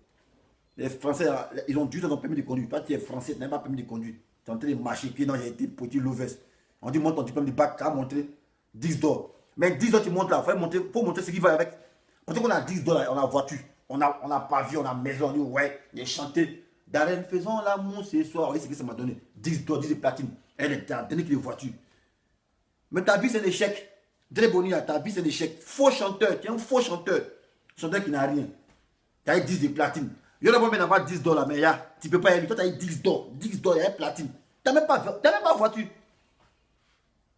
A: Les Français, ils ont dû dans permis de conduire. Toi, tu es français, tu n'as pas permis de conduire. Tu es en train de marcher, puis non, j'ai été petit lover. On dit, montre ton diplôme de bac, tu as montré 10 dollars. Mais 10 dollars, tu montres là, il faut montrer ce qui va avec. Parce qu'on a 10 dollars, on a voiture, on a pavillon, on a maison, on dit, ouais, j'ai chanté. Darren, faisons l'amour ce soir. Oui, c'est ce que ça m'a donné. 10 dollars, 10 de platine. Elle était en dernier de voiture. Mais ta vie, c'est un échec. Dre Boni, ta vie, c'est un échec. Faux chanteur, tu es un faux chanteur. Chanteur qui n'a rien. Tu as eu 10 de platine. Il y en a pas d'avoir 10 dollars, mais tu ne peux pas y aller. Toi, tu as eu 10 dollars. 10 dollars, il y a platine. Tu n'as même pas voiture. Tu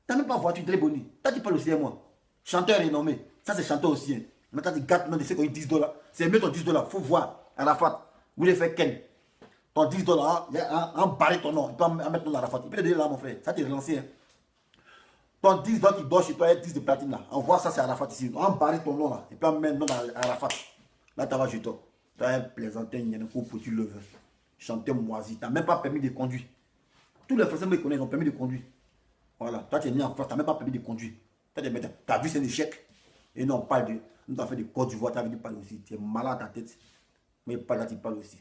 A: n'as même pas voiture, Dre Boni. Toi, tu parles aussi à moi. Chanteur renommé. Ça, c'est chanteur aussi. Hein. Maintenant, tu gâtes, de ceux qui ont eu 10 dollars. C'est mieux ton 10 dollars. Il faut voir. Arafat. Vous voulez faire quel? Ton 10 dollars, en barrer ton nom. Il peut en mettre ton Arafat. Il peut te donner là, mon frère. Ça, tu es relancé. Hein. Ton 10 dollars qui dort chez toi, il y a 10 de platine là. Envoie ça, c'est Arafat ici. En barrer ton nom là. Il peut en mettre ton nom à Arafat. Là, tu vas chez toi. Tu as un plaisantin, il y a un coup pour tu le veux. Chanteur moisi. Tu n'as même pas permis de conduire. Tous les Français me connaissent, ils ont permis de conduire. Voilà. Toi, tu es né en France, tu n'as même pas permis de conduire. Tu as vu, c'est un échec. Et non, on parle de. Nous, tu as fait des Côte d'Ivoire, tu as vu parler aussi. Tu es malade à ta tête. Mais pas là, tu parles aussi.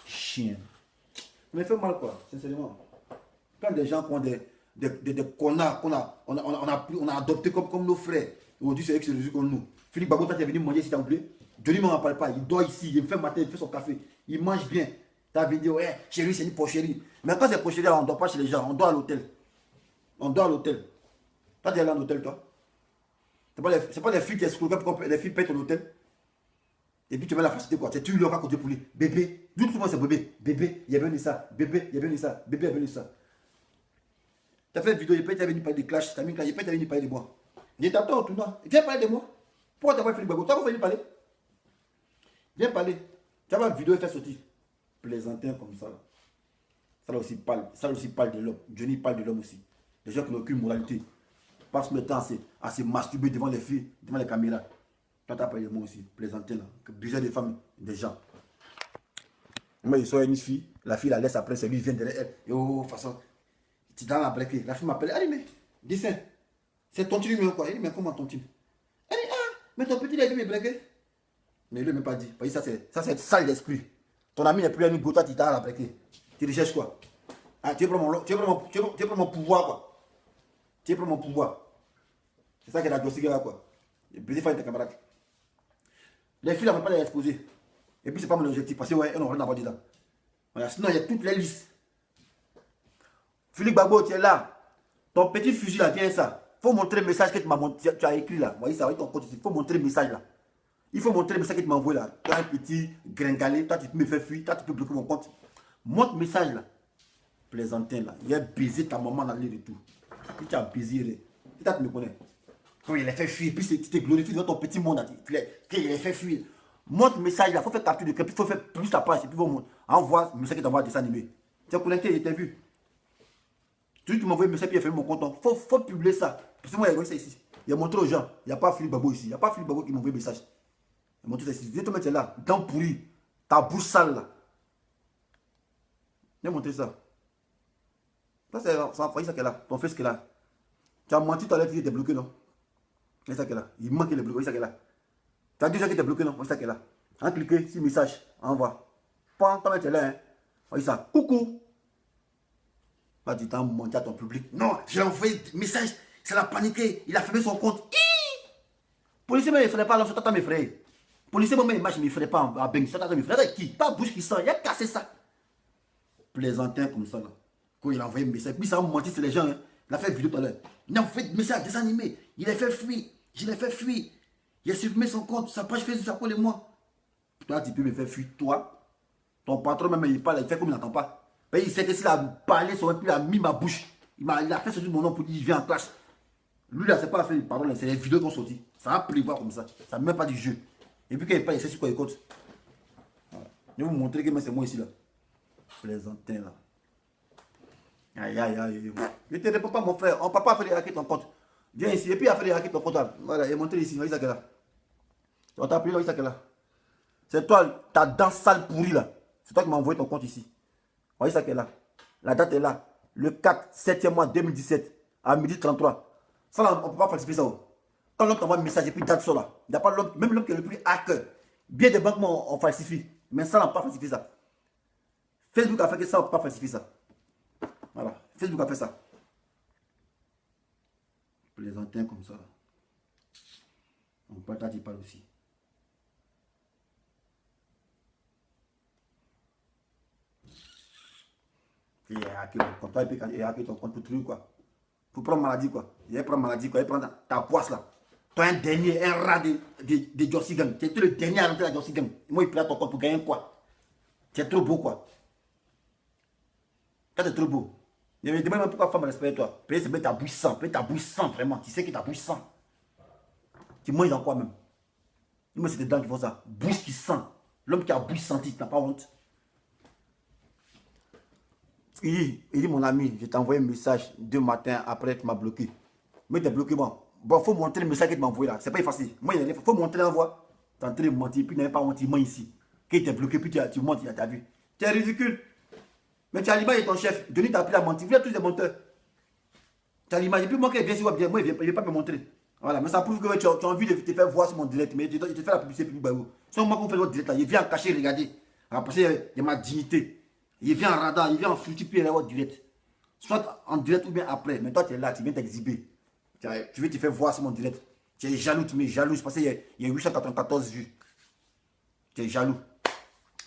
A: Chien. Mais fait mal quoi, sincèrement. Quand des gens qui ont des connards qu'on a adoptés comme nos frères. Aujourd'hui, c'est eux qui se réjouissent comme nous. Philippe Babo, tu es venu manger s'il te plaît. Johnny ne m'en parle pas. Il dort ici, il fait matin, il fait son café. Il mange bien. Tu as dit, ouais, chérie, c'est une pocherie. Mais quand c'est pocherie, on ne dort pas chez les gens, on dort à l'hôtel. On dort à l'hôtel. Toi, tu es allé en hôtel, toi. C'est pas les filles qui excluent, les filles payent ton hôtel. Et puis tu mets la facilité quoi. C'est tu leur à côté pour lui. Bébé. D'où tout le monde c'est bébé. Bébé, il y a bien ça. Bébé, il y a bien ça. Bébé, il y a bien ça. Tu as fait une vidéo, il peut être venu parler de clash. Tu as mis clash, il peut être venu parler de moi. Il t'attends tout non. Viens parler de moi. Pourquoi tu n'as pas fait le bagot? Tu as pas parler. Viens parler. Tu as pas une vidéo et fait sortir. Plaisantin comme ça. Là. Ça aussi parle de l'homme. Johnny parle de l'homme aussi. Les gens qui n'ont aucune moralité. Passent le temps à se masturber devant les filles, devant les caméras. Toi, tu as parlé de moi aussi, plaisantin là. Déjà des femmes, des gens. Moi, je suis une fille, la fille la laisse après, c'est lui qui vient derrière elle. Et oh, façon, tu dans la blague. La fille m'appelle, elle dit, mais, dessin, c'est ton petit numéro quoi? Elle dit, mais comment ton petit? Elle dit, ah, mais ton petit, il a dit, mais blaguer. Mais il ne m'a pas dit. Parce que ça, c'est sale d'esprit. Ton ami n'est plus à nous, toi, tu t'as la blague. Tu recherches quoi? Ah, tu veux prendre mon pouvoir quoi? Tu veux prendre mon pouvoir? C'est ça qu'elle a dossier là quoi. Et baiser faire tes camarades. Les filles, on ne va pas les exposer. Et puis, c'est pas mon objectif. Parce que, ouais, elles n'ont rien à voir dedans. Voilà, sinon, il y a toutes les listes. Philippe Babo, tu es là. Ton petit fusil là, tiens ça. Il faut montrer le message que tu as écrit là. Vous voyez ça, avec ton compte ici. Il faut montrer le message là. Il faut montrer le message que tu m'as envoyé là. Tu as un petit gringalé. Toi, tu peux me faire fuir. Toi, tu peux bloquer mon compte. Montre le message là. Plaisantin là. Il a baisé ta maman dans le retour. Puis tu as baisé. Tu me connais. Quand il les fait fuir, puis tu te glorifies dans ton petit monde. Il les fait fuir. Montre le message là, il faut faire capture de cœur, puis il faut faire plus ta page, et puis envoie le message qui t'envoie des dessin animé. Tu es connecté, il t'a vu. Tu m'envoies le message, puis il a fait mon compte. Il faut publier ça. Parce que moi, il y a ça ici. Il a montré aux gens. Il n'y a pas Philippe Babo ici. Il n'y a pas Philippe Babo qui m'envoie le message. Il a montré ça ici. Viens te mettre là, dents pourries, ta bouche sale là. Il a montré ça. Ça, c'est ça qu'elle a, ton fils qu'elle a. Tu as menti, tu as l'air qu'il était bloqué, non? C'est ça qu'elle a. Il manque le bloqué, c'est ça qu'elle a. Tu as déjà que tu es bloqué, non? C'est ça qu'elle a. En cliquer sur message, envoie. Pas en là, hein. Voyez ça. Coucou. Là, tu t'as monté à ton public. Non, j'ai envoyé message. Ça l'a paniqué. Il a fermé son compte. Policier, mais il ne ferait pas l'homme, toi, mes frères. Policier, moi, je ne me ferais pas à Beng. Ça, mes frères. Qui? Ta bouche qui sent. Il a cassé ça. Plaisantin comme ça, là. Quand il a envoyé un message. Puis ça a menti sur les gens, hein. Il a fait une vidéo tout à l'heure. Il a envoyé un message désanimé. Il a fait fuir. Je l'ai fait fuir. Il a supprimé son compte. Sa page Facebook, ça colle et moi. Toi, tu peux me faire fuir, toi. Ton patron, même, il parle, il fait comme il n'entend pas. Mais il sait que s'il a parlé, il a mis ma bouche. Il a fait sortir mon nom pour dire qu'il vient en classe. Lui, là, c'est pas la fin, pardon, c'est les vidéos qui ont sorti. Ça va prévoir comme ça. Ça ne met pas du jeu. Et puis quand il parle, il sait sur quoi il compte. Voilà. Je vais vous montrer que c'est moi ici, là. Plaisantin, là. Aïe, aïe, aïe. Ne te réponds pas, mon frère. On ne peut pas faire des raquettes ton compte. Viens ici. Et puis, il a fait des raquettes ton compte. Voilà, il est montré ici. Voyez ça qu'elle a. On t'a appelé, voyez ça qu'elle a. C'est toi, ta dent sale pourrie, là. C'est toi qui m'as envoyé ton compte ici. Voyez ça qu'elle a. La date est là. Le 4, 7e mois 2017, à 12h33. Ça, là, on ne peut pas falsifier ça. Quand l'homme t'envoie un message et puis date ça, là. Il n'y a pas l'homme, même l'homme qui est le plus hacker. Bien des banques, on falsifie. Mais ça n'a pas falsifié ça. Facebook a fait que ça n'a pas falsifié ça. Voilà. Facebook a fait ça. Plaisantin comme ça. On partage, il parle aussi. Il a hacké ton compte. Il a hacké ton compte pour truc quoi. Pour prendre maladie quoi. Il va prendre maladie quoi. Il prend ta poisse là. Toi un dernier, un rat de Jossigan. Tu es le dernier à rentrer à Jossigan. Moi il prend ton compte pour gagner quoi. Tu es trop beau quoi. Toi tu es trop beau. Je me demande même pourquoi femme respecte toi. Peut-être c'est ta bouche sang. Peut-être ta bouche sang vraiment. Tu sais que ta bouche sang. Tu manges dans quoi même? Moi c'est des dents qui font ça. Bouche qui sent. L'homme qui a bouche sentie, tu n'as pas honte. Il dit mon ami, je t'ai envoyé un message 2 matins après tu m'as bloqué. Mais tu es bloqué bon. Bon, faut montrer le message que tu m'as envoyé là. C'est pas facile. Moi, il faut montrer l'envoi. Tu es en train de mentir, puis tu n'avais pas honte, il ment ici. Qu'il t'es bloqué, puis tu montes, tu as vu. Tu es ridicule. Mais tu as l'image de ton chef. Denis t'a appris à mentir. Vous êtes tous des menteurs. Tu as l'image. Et puis moi, quand il vient sur moi, il ne vient pas me montrer. Voilà, mais ça prouve que tu as envie de te faire voir sur mon direct. Mais il te fait la publicité publique. C'est moi qu'on fait votre direct là. Il vient en cacher, regarder. Après, il y a ma dignité. Il vient en radar, il vient en fruity, puis il est votre direct. Soit en direct ou bien après. Mais toi, tu es là, tu viens t'exhiber. Tu veux te faire voir sur mon direct. Tu es jaloux, tu m'es jaloux. Parce qu'il y a 894 vues. Tu es jaloux.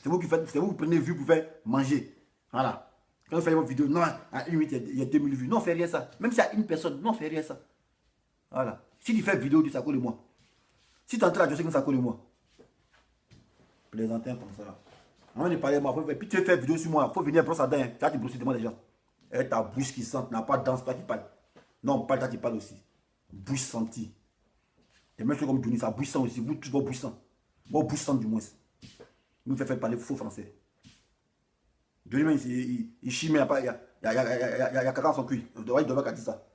A: C'est vous qui faites, c'est vous qui prenez vues pour faire manger. Voilà. Quand vous faites votre vidéo, non, à une minute, il y a 2000 vues. Non, on ne fait rien ça. Même si y a une personne, non, on ne fait rien ça. Voilà. Si tu fais vidéo, dis ça colle de moi. Si tu es en train de dire que ça colle de moi. Plaisantin comme ça. Avant de parler, moi, puis tu veux faire vidéo sur moi, il faut venir prendre ça dent. Tu as te brosser devant les gens. Et ta bouche qui sent, tu n'as pas de danse, toi qui parles. Non, on parle, toi qui parles aussi. Bouche sentie. Les mecs comme Johnny, ça bouche sent aussi. Vous tous vos bouches sent. Vos bouches sent du moins. Nous fait parler faux français. Johnny, même, il chie, mais il y a caca dans son cul. Il devrait dire ça.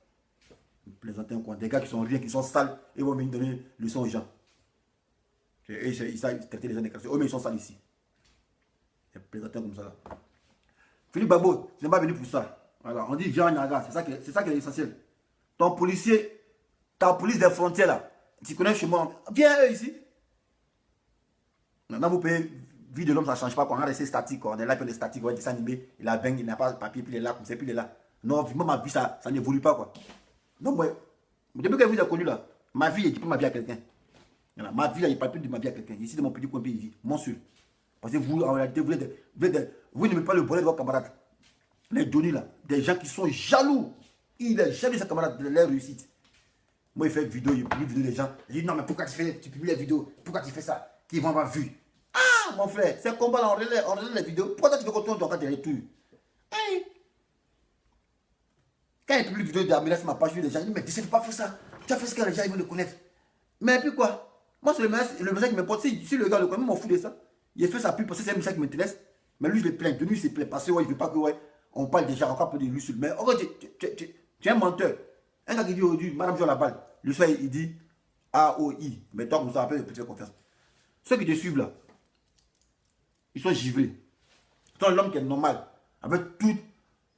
A: Plaisanter un coin. Des gars qui sont rien, qui sont sales, ils vont venir donner leçon aux gens. Et ils savent traiter les gens des quartiers. Eux, mais ils sont sales ici. Des plaisantins comme ça là. Philippe Babo, je n'ai pas venu pour ça. Voilà, on dit viens en Niagara, c'est ça qui est essentiel. Ton policier, ta police des frontières là, tu connais chez moi, viens eux ici. Maintenant vous payez, vie de l'homme ça ne change pas, on a resté statique, on est là pour les statiques, on va dessin animé, il a 20, il n'a pas de papier, puis il est là, comme ça, puis il est là. Non, vraiment ma vie ça n'évolue pas quoi. Donc moi, depuis que vous avez connu là, ma vie, il dit pas ma vie à quelqu'un. Voilà, ma vie là, il ne parle plus de ma vie à quelqu'un. Ici de mon petit coin, il vit, mon seul. Parce que vous, en réalité, vous n'aimez pas le bonheur de vos camarades. Les Johnny là, des gens qui sont jaloux. Il est jaloux de ses camarades, de leur réussite. Moi, il fait une vidéo, il publie vidéo des gens. Il dit non, mais pourquoi tu publies les vidéos? Pourquoi tu fais ça? Qui vont avoir vu? Ah, mon frère, c'est un combat là, on relaie les vidéos. Pourquoi toi, tu veux qu'on tourne ton cas de retour? Hey. Quand il publie une vidéo d'Amina sur ma page, les gens disent mais tu sais pas faire ça. Tu as fait ce que les gens ils veulent le connaître. Mais puis quoi? Moi, c'est le message qui me porte. Si le gars le connaît, je m'en fous de ça. Il a fait sa pub parce que c'est un message qui m'intéresse. Mais lui, je le plains. De lui, il se plaint parce qu'il ne veut pas que on parle déjà encore de lui. Mais oh, tu es un menteur. Un gars qui dit aujourd'hui, Madame Jean la balle. Le soir, il dit AOI. Mais toi, comme ça, après, tu fais confiance. Ceux qui te suivent là, ils sont givrés. Toi, l'homme qui est normal, avec toutes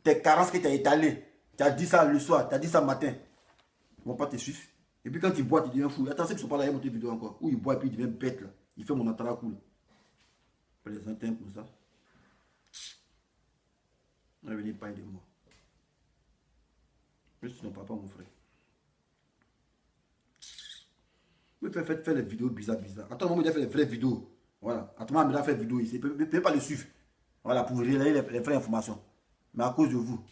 A: tes carences que tu as étalées, tu as dit ça le soir, tu as dit ça le matin, ils ne vont pas te suivre. Et puis quand il boit, tu deviens fou. Attends, ceux qui sont pas là, ils montent une vidéo encore. Où il boit et puis il devient bête là. Il fait mon entrée cool. Plaisantin comme ça. On va venir parler de moi. Je suis ton papa, mon frère. Mais faites les vidéos bizarres. Attends, moi, il a fait les vraies vidéos. Voilà. Attends, il a fait les vidéos ici. Il ne peut pas le suivre. Voilà, pour relayer les vraies informations. Mais à cause de vous.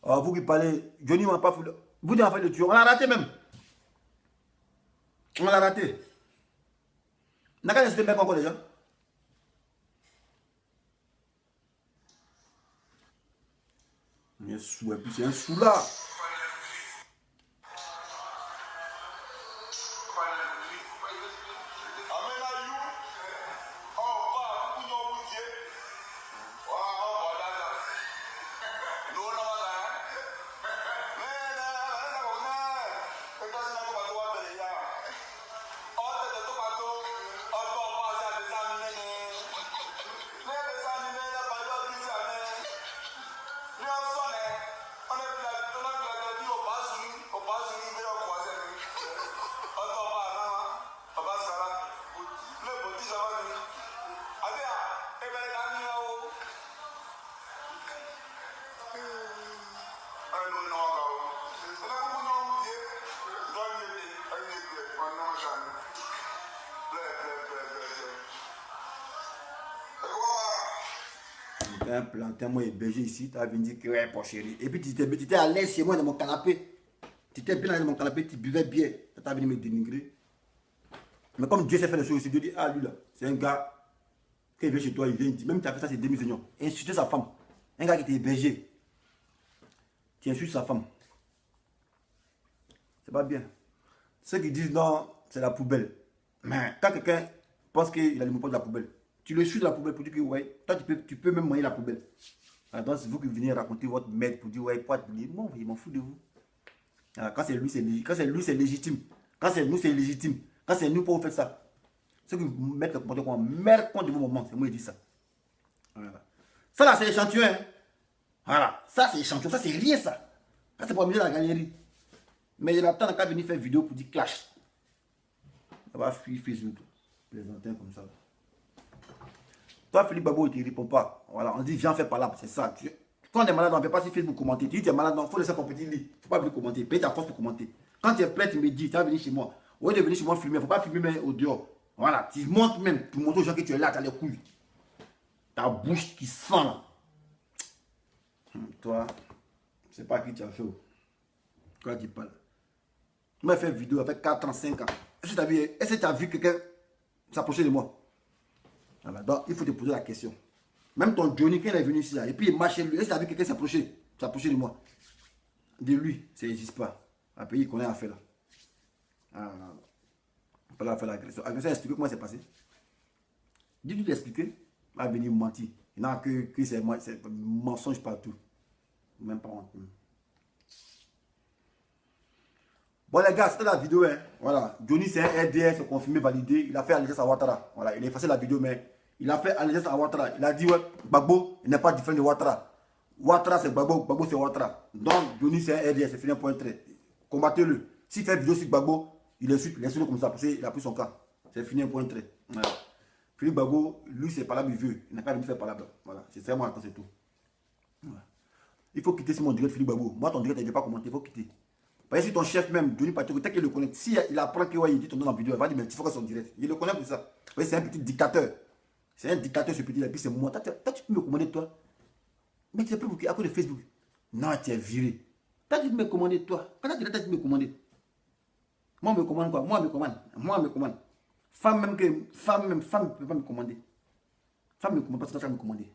A: Alors, vous qui parlez, Johnny m'a pas foutu. Vous n'avez pas fait le tueur. On l'a raté même. On l'a raté. N'a qu'à laisser le mec encore déjà. Il est sous, et puis c'est un sous là. un plantain, moi, hébergé ici, tu as venu dire que ouais, pour chérie. Et puis tu étais à l'aise chez moi dans mon canapé. Tu étais bien dans mon canapé, tu buvais bien. Tu as venu me dénigrer. Mais comme Dieu sait faire les choses aussi, Dieu dit, ah lui là, c'est un gars, quand il vient chez toi, il vient, il dit, même tu as fait ça, c'est demi-seigneur. Insulter sa femme. Un gars qui était hébergé. Tu insultes sa femme. C'est pas bien. Ceux qui disent non, c'est la poubelle. Mais quand quelqu'un pense qu'il a le monopole de la poubelle, tu le suis de la poubelle pour dire que ouais, toi tu peux même manger la poubelle. Alors, donc c'est vous qui venez raconter votre maître pour dire ouais, quoi, non, il m'en fout de vous. Alors, quand c'est lui, c'est légitime. Quand c'est lui, c'est légitime. Quand c'est nous, c'est légitime. Quand c'est nous, pour vous faire ça. Ceux qui mettent le comportement comme merde compte de vos moments, c'est moi qui dis ça. Voilà. Ça là, c'est échantillon. Hein? Voilà. Ça, c'est échantillon. Ça, c'est rien, ça. Ça, c'est pour amuser la galerie. Mais il attend qu'à venir faire vidéo pour dire clash. Ça va fuir Facebook. Plaisantin comme ça. Toi, Philippe Babo, il ne répond pas. Voilà, on dit viens faire par là, c'est ça. Quand on est malade, on ne fait pas sur Facebook commenter. Tu dis tu es malade, il faut laisser ton petit lit. Il ne faut pas venir commenter. Paye ta force pour commenter. Quand tu es plein, tu me dis, tu vas venir chez moi. Au lieu de venir chez moi filmer, il ne faut pas filmer même au dehors. Voilà, tu montes même pour montrer aux gens que tu es là, tu as les couilles. Ta bouche qui sent là. Toi, je ne sais pas qui tu as fait. Quoi tu parles. Je m'ai fait une vidéo avec 4 ans, 5 ans. Est-ce que tu as vu quelqu'un s'approcher de moi? Voilà, donc il faut te poser la question. Même ton Johnny, quand il est venu ici, là, et puis il marchait lui, est-ce que tu as vu quelqu'un s'approcher de moi? De lui, ça n'existe pas. Un pays, il connaît l'affaire là. Ah, on peut la faire l'agression. L'agression, expliquer comment c'est passé. Dis-lui l'expliquer. Il va venir mentir. Il n'a que c'est mensonge partout. Même pas honte. Bon les gars, c'était la vidéo. Hein. Voilà. Johnny c'est un RDS, c'est confirmé, validé. Il a fait allégeance à Ouattara. Voilà, il a effacé la vidéo, mais il a fait allégeance à Ouattara. Il a dit ouais, Gbagbo n'est pas différent de Ouattara. Ouattara c'est Gbagbo, Gbagbo c'est Ouattara. Donc Johnny c'est un RDS, c'est fini un point trait. Combattez-le. S'il fait vidéo sur Gbagbo, il insulte, laissez-le comme ça, parce qu'il a pris son cas. C'est fini un point trait. Voilà. Philippe Gbagbo, lui c'est pas là, il veut. Il n'a pas envie de faire par là. Voilà, c'est vraiment c'est tout. Voilà. Il faut quitter mon direct Philippe Gbagbo. Moi ton direct, il ne pas commenter, il faut quitter. Parce que si ton chef même, Johnny Pacheco, peut-être qu'il le connaît. Si il apprend qu'il ouais, il dit ton nom dans la vidéo, il va dire, mais tu faut que son direct. Il le connaît pour ça. C'est un petit dictateur. C'est un dictateur ce petit là. Puis c'est moi. Toi, tu peux me commander toi. Mais tu sais plus à cause de Facebook. Non, tu es viré. Toi, tu peux me commander toi. Quand tu peux me commander. Moi, on me commande quoi? Moi, on me commande. Moi, on me commande. Femme ne peut pas me commander. Femme me commande parce que toi, tu vas me commander.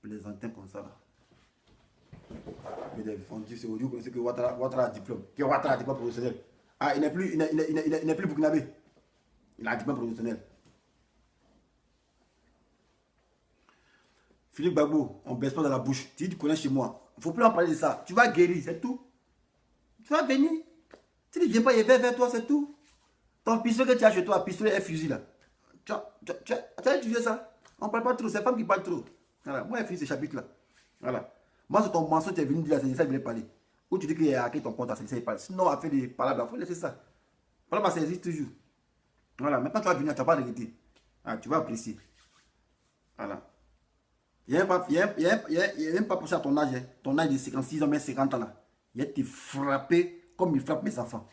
A: Plaisantin comme ça là. On dit c'est aujourd'hui que Ouattara a diplôme. Que Ouattara a diplôme professionnel. Ah, il n'est plus burkinabé. Il a un diplôme professionnel. Philippe Gbagbo, on ne baisse pas dans la bouche. Tu dis tu connais chez moi. Il ne faut plus en parler de ça. Tu vas guérir, c'est tout. Tu vas venir. Si tu ne viens pas, il va vers toi, c'est tout. Ton pistolet que tu as chez toi, pistolet et fusil là. Tu as utilisé ça. On ne parle pas trop, c'est la femme qui parle trop. Voilà. Moi, j'ai fini ce chapitre là. Voilà. Moi, c'est ton mensonge, tu es venu dire, c'est ça qu'il voulait parler. Ou tu dis qu'il a hacké ton compte, c'est ça qu'il parle. Sinon, à faire des palabres, il faut laisser ça. Voilà, ça existe toujours. Voilà, maintenant tu vas venir, tu n'as pas regretté. Ah, tu vas apprécier. Voilà. Il n'y a même pas poussé à ton âge. Hein. Ton âge de 56 ans, même 50 ans là. Il a été frappé comme il frappe mes enfants.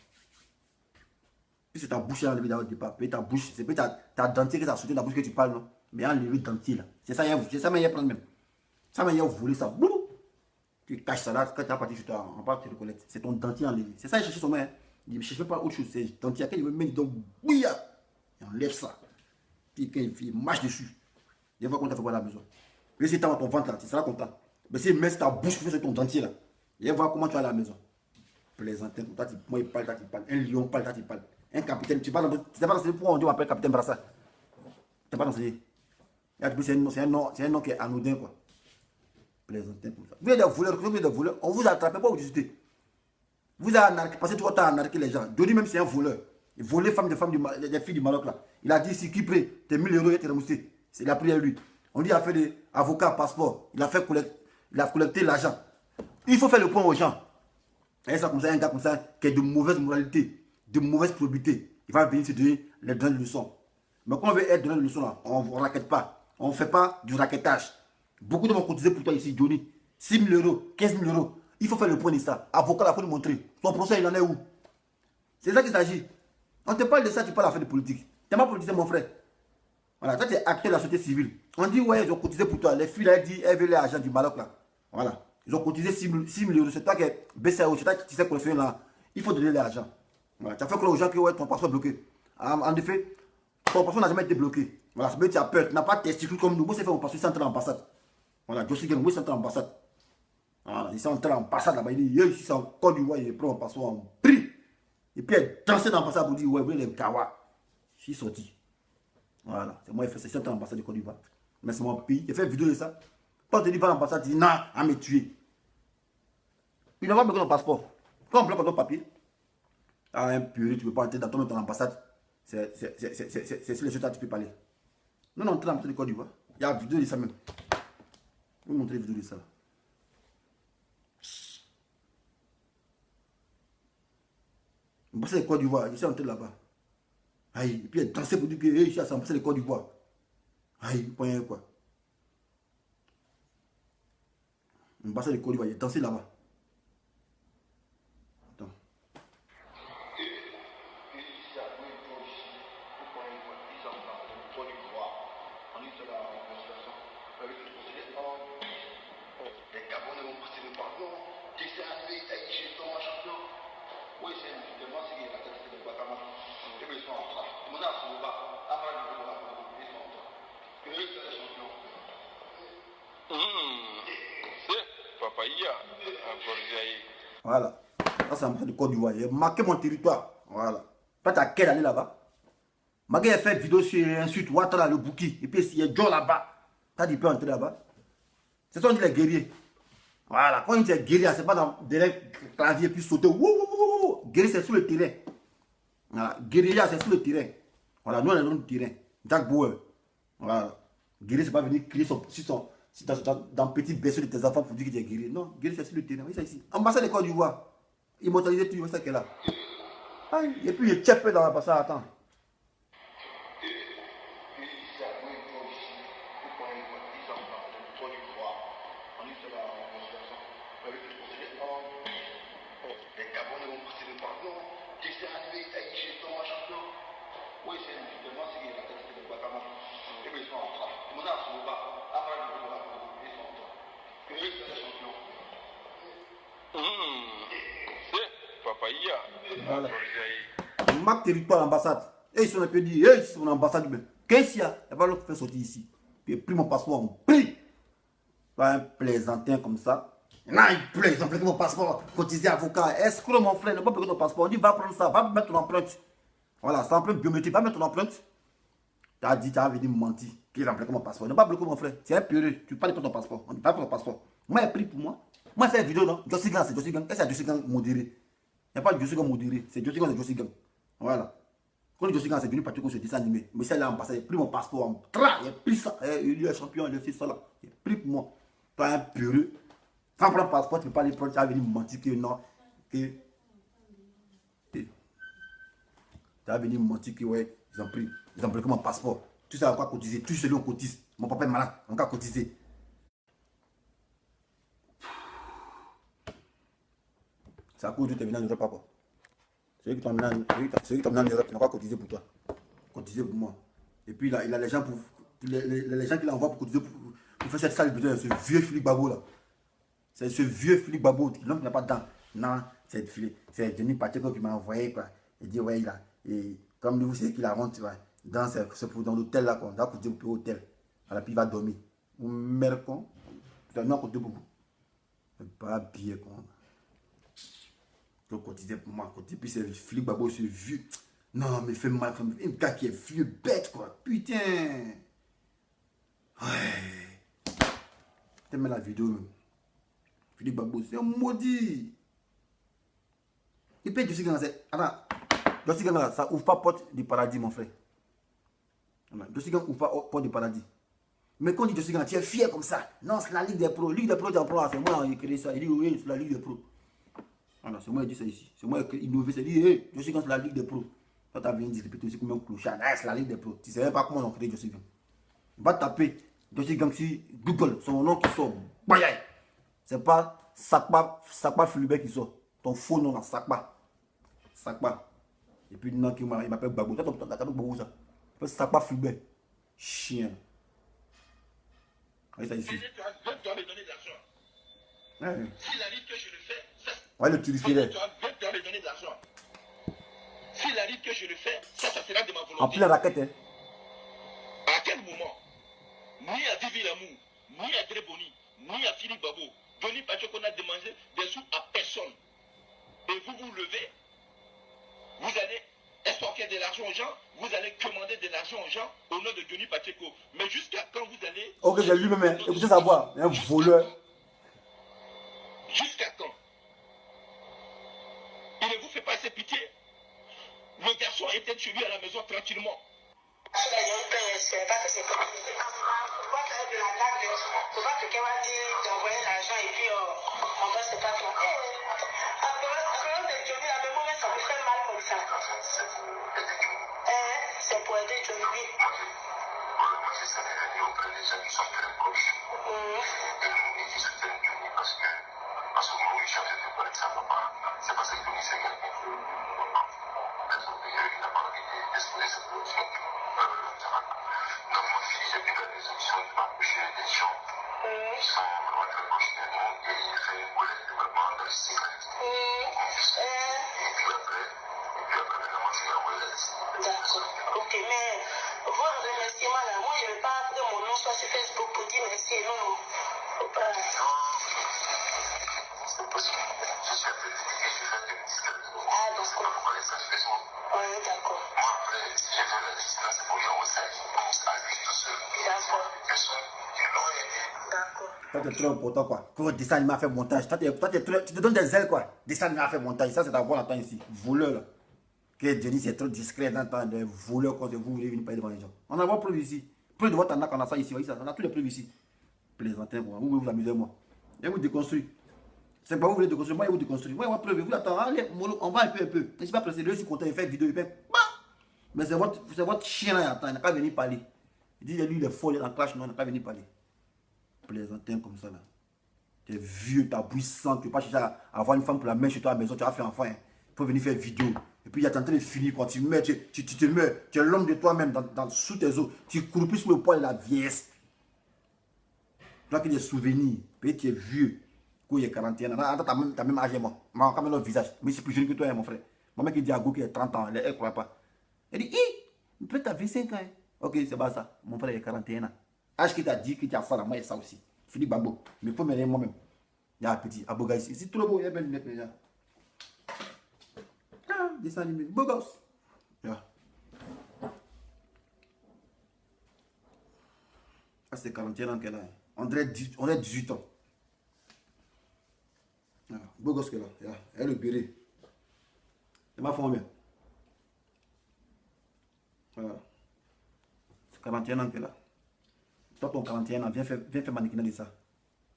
A: Puis c'est ta bouche qui a enlevé au départ. Puis ta bouche, c'est peut-être ta dentier qui t'a sauté dans la bouche que tu parles, non? Mais enlevé le dentier là. C'est ça, mais il y a prendre même. Ça, mais il y a volé ça. Boum! Tu caches ça là, quand tu as parti sur toi, on parle, tu reconnais. C'est ton dentier enlevé. C'est ça, il cherche son main. Il ne cherche pas autre chose. C'est ton dentier. Il me met donc, bouilla! Il enlève ça. Puis quand il marche dessus, il va quand tu as fait à la maison. Mais si tu as dans ton ventre là, tu seras content. Mais si il met ta bouche sur ton dentier là, il va voir comment tu vas à la maison. Plaisantin, moi il parle, tu parles. Un lion parle, tu parles. Un capitaine, tu parles. Tu n'es pas enseigné pourquoi on m'appelle capitaine Brassa. Tu n'es pas enseigné. C'est un nom qui est anodin quoi. Plaisantin comme ça. Vous êtes des voleurs, on vous attrape pas, vous discutez. Vous avez passé tout votre temps à arnaquer les gens. Johnny même c'est un voleur. Il volait des filles du Maroc là. Il a dit si qui prête, tes 1000 euros, il a remboursé. C'est la prière lui. On dit il a fait des avocats, passeport. Il a collecté l'argent. Il faut faire le point aux gens. Et ça comme ça, un gars comme ça qui est de mauvaise moralité, de mauvaise probité. Il va venir se donner les leçons. Mais quand on veut être donné des leçons là, on ne raquette pas. On ne fait pas du raquettage. Beaucoup de m'ont cotisé pour toi ici, Johnny. 6 000 euros, 15 000 euros. Il faut faire le point de ça. Avocat, il faut nous montrer. Ton procès, il en est où? C'est ça qu'il s'agit. On te parle de ça, tu parles à faire de politique. Tu n'es pas politicien, mon frère. Voilà, toi, tu es acteur de la société civile. On dit, ouais, ils ont cotisé pour toi. Les filles, là, elles disent, elles veulent l'argent du Maroc, là. Voilà. Ils ont cotisé 6 000 euros. C'est toi qui es BCAO, c'est toi qui sais collectionner là. Il faut donner l'argent. Voilà. Tu as fait croire aux gens que ouais, ton passeport est bloqué. En effet, ton passeport n'a jamais été bloqué. Voilà, c'est bien que tu as peur. Tu n'as pas de testicule comme nous. Moi, c'est fait mon passeport, c'est entré en ambassade. Voilà, Josie Gang, moi, c'est entré en ambassade. Voilà, ils sont entrés en ambassade là-bas. Il dit, ici, c'est en Côte d'Ivoire, il prend mon passeport en prix. Et puis, il dansé dans l'ambassade pour dire, ouais, vous voulez les kawa. Je suis sorti. Voilà, c'est moi qui ai fait ça. Je suis entré en ambassade de Côte d'Ivoire. Mais c'est mon pays. J'ai fait une vidéo de ça. Quand tu dis, va à l'ambassade, tu dis, non, à me tuer. Il n'a pas besoin de passeport. Quand on bloque ton papier, à un purée, tu ne peux pas entrer dans ton ambassade. C'est sur les choses que tu peux parler. Nous, on entre dans l'ambassade de Côte d'Ivoire. Il y a une vidéo de ça même. Je vais vous montrer une vidéo de ça. L'ambassade de Côte d'Ivoire, je suis entré là-bas. Aïe, et puis il a dansé pour dire que je suis à l'ambassade de Côte d'Ivoire. Aïe, point quoi. L'ambassade de Côte d'Ivoire, il a dansé là-bas. Voilà. Ça, c'est l'ambassade de Côte d'Ivoire. J'ai marqué mon territoire. Voilà. Toi, tu as quelle année là-bas? Magué a fait une vidéo sur Insulte, Ouattara, le Bouki. Et puis, il y a Joe là-bas. Tu as dit, il peut entrer là-bas. C'est ça, on dit les guerriers. Voilà. Quand on dit les guerriers, c'est pas dans derrière le clavier puis sauter. Guerrier, c'est sur le terrain. Voilà. Guerrier, c'est sur le terrain. Voilà. Nous, on est dans le terrain. Jack Bauer. Voilà. Guerrier, c'est pas venir crier dans le petit berceau de tes enfants pour dire que tu es guerrier. Non, guerrier, c'est sur le terrain. Oui, c'est ici. Ambassade de Côte d'Ivoire. Immortalisé tout, c'est ça qu'elle a. Et puis, il tchepe dans l'ambassade. Attends. Voilà. Marque territoire l'ambassade. Et ils sont un peu dit, ils sont en ambassade. Qu'est-ce qu'il y a? Il n'y a pas l'autre qui fait sortir ici. Puis il pris mon passeport, on prie. Pas un plaisantin comme ça. Non, il plaisante, il mon passeport, cotiser avocat. Escroc, mon frère, ne pas payer ton passeport. On dit, va prendre ça, va mettre ton empreinte. Voilà, c'est empreinte biométrique, va mettre ton empreinte. Tu as dit, tu as venu me mentir. Qu'il a bloqué mon passeport. Ne pas bloquer mon frère. C'est un purée. Tu parles de ton passeport. On dit pas pour ton passeport. Moi, il a pris pour moi. Moi, c'est une vidéo, non? Josie Gang, c'est Josie Gang. Et c'est Josie Gang modéré. Il n'y a pas de Josie Gang modéré. C'est Josie Gang, c'est Josie Gang. Voilà. Quand Josie Gang, c'est venu partir sur dessin animé. Mais c'est là, il a pris mon passeport. Il a pris ça. Il est champion, il a fait ça là. Il a pris pour moi. Tu as un purée. Sans prendre passeport, tu ne peux pas aller prendre. Tu as venu me mentir que non. Tu as venu me mentir que ouais, ils ont bloqué mon passeport. Tu sais à quoi cotiser. Tout celui on cotise. Mon papa est malade. On va cotiser. C'est à cause de terminer en Europe, papa. Celui qui t'emmène en Europe, il n'a pas cotisé pour toi. Cotisé pour moi. Et puis il a les gens pour. Les gens qui l'envoient pour cotiser pour faire cette sale putain, ce vieux Philippe Babo là. C'est ce vieux Philippe Babo, l'homme qui n'a pas de dents. Non, c'est Denis Pacheco qui m'a envoyé quoi. Il dit ouais, il a. Et comme vous savez qu'il a rentré dans l'hôtel là, quoi. Dans l'hôtel. Alors puis il va dormir. Ou merde con. Tu vas nous côté beaucoup. Pas bien con. Je cotisais pour moi, côté. Puis c'est Philippe Babo, ce vieux. Non, mais il fait mal. Un gars qui est vieux, bête quoi. Putain. Ouais. T'aimes la vidéo même. Philippe Babo, c'est un maudit. Et puis Josie Gang, attends. Josie Gang, ça ouvre pas porte du paradis, mon frère. Josie Gang ouvre pas porte du paradis. Mais quand on dit Josie Gang, tu es fier comme ça. Non, c'est la Ligue des Pros. Ligue des Pros, c'est moi qui ai créé ça. Il dit oui, c'est la Ligue des Pros. Voilà, c'est moi qui ai dit ça ici. C'est moi qui ai innové. C'est dit, hey, Josie Gang, c'est la Ligue des Pros. Toi, tu as bien dit, répéter aussi comme un clochard. C'est la Ligue des Pros. Tu ne sais même pas comment on a créé Josie Gang. Va taper Josie Gang sur Google. Son nom qui sort. Bayaï. C'est pas Sakpa Fulbert qui sort. Ton faux nom là, Sakpa. Sakpa. Et puis, il m'appelle Babou. Toi, t'as Babou ça. Sakpa Fulbert. Chien. Oui, ça ici.
B: Tu dois me donner de l'argent.
A: Ouais.
B: S'il arrive que je le fais, ça,
A: Ouais, le turifierais.
B: tu dois me donner de l'argent. S'il arrive que je le fais, ça sera de ma volonté.
A: En pleine raquette, hein.
B: À quel moment, ni à Vivi Lamour, ni à Dreboni, ni à Philippe Babo, Johnny Pacheco n'a demandé des sous à personne. Et vous vous levez, vous allez estorquer de l'argent aux gens, vous allez commander de l'argent aux gens au nom de Johnny Pacheco. Mais jusqu'à quand vous allez...
A: Ok, j'ai lui-même, hein. Écoutez sa voix, un voleur.
B: Jusqu'à quand? Il ne vous fait pas assez pitié. Le garçon était chez lui à la maison tranquillement. C'est pas que c'est pas. Pourquoi faire de la blague? Faut pas que quelqu'un va dire d'envoyer l'argent et puis on va se battre. Après de Johnny, à un moment ça me fait mal comme ça. C'est pour aider Johnny. Moi j'essaie de aller auprès des gens qui sont très proches. Et Johnny qui soutiennent Johnny parce que moi oui j'avais fait parler de sa maman. C'est parce que Johnny s'est gagné. Il n'a pas envie d'exposer ce projet. Dans mon fils, j'ai vu la résolution qui m'a couché des gens qui sont vraiment très proches de nous et il fait une colère de développement dans le cycle. Et puis après, vraiment, je vais envoyer la liste. D'accord. Ok, mais vos remerciements là, moi je ne vais pas que mon nom soit sur Facebook pour dire merci. Non, faut pas. Non, c'est possible. Je suis un peu dédié, je fais des petits cadeaux. Ah, donc c'est pas pour les sur Facebook. Oui, d'accord. Moi après, si j'ai fait la liste là, c'est pour que je resserre. À lui tout seul. D'accord. Personne qui l'ont aidé. D'accord.
A: Toi, tu es trop important, quoi. Quand dessin animé a fait montage, toi, tu te donnes des ailes, quoi. Dessin animé a fait montage. Ça, c'est ta voix, là, ici. Voleur, là. Que Johnny, c'est trop discret dans le temps de voleur quand vous voulez venir parler devant les gens. On a preuve ici. Preuve de votre anak, on a ça ici. On a tous les preuves ici. Plaisantez, quoi. Vous voulez vous amuser, moi. Et vous déconstruire. C'est pas vous voulez déconstruire. Moi, je vous déconstruire. Moi, preuve. Vous attendez. Allez, on va un peu. Je ne suis pas pressé. Je suis content. Il fait vidéo. Il fait. Mais c'est votre chien, là. Il n'a pas venir parler. Il dit, lui, il est fort. Il est dans la clash. Non, il n'a pas venir parler. Plaisantin comme ça là. Tu es vieux, tu es puissant, tu ne peux pas chercher à avoir une femme pour la mettre chez toi à la maison, tu vas faire enfant. Hein. Tu peux venir faire vidéo. Et puis il y a tenté de finir quand tu meurs, tu te meurs, tu es l'homme de toi-même sous tes os. Tu croupis sous le poids de la vieillesse. Toi qui as des souvenirs, puis tu es vieux. Quand il y a 41 ans, tu as même âge moi. Je quand même le visage. Mais je suis plus jeune que toi, hein, mon frère. Mon mec qui dit à Go qui a 30 ans, elle ne croit pas. Elle dit, peut-être tu as 25 ans. Hein. Ok, c'est pas ça. Mon frère il a 41 ans. Âge qui t'a dit que tu as ça là, moi il y a ça aussi. Philippe Babo, mais il faut me moi-même. Il y a un petit Aboga ici. C'est trop beau, il y a belle lunette déjà. Ah, dessin animé, beau gosse. Yeah. Ça c'est 41 ans qu'elle a. On dirait 18 ans. Yeah. Beau gosse qu'elle a. Yeah. Elle est le béret. C'est ma femme bien. Voilà. C'est 41 ans qu'elle a. Toi, ton 41 ans, viens faire mannequin de ça.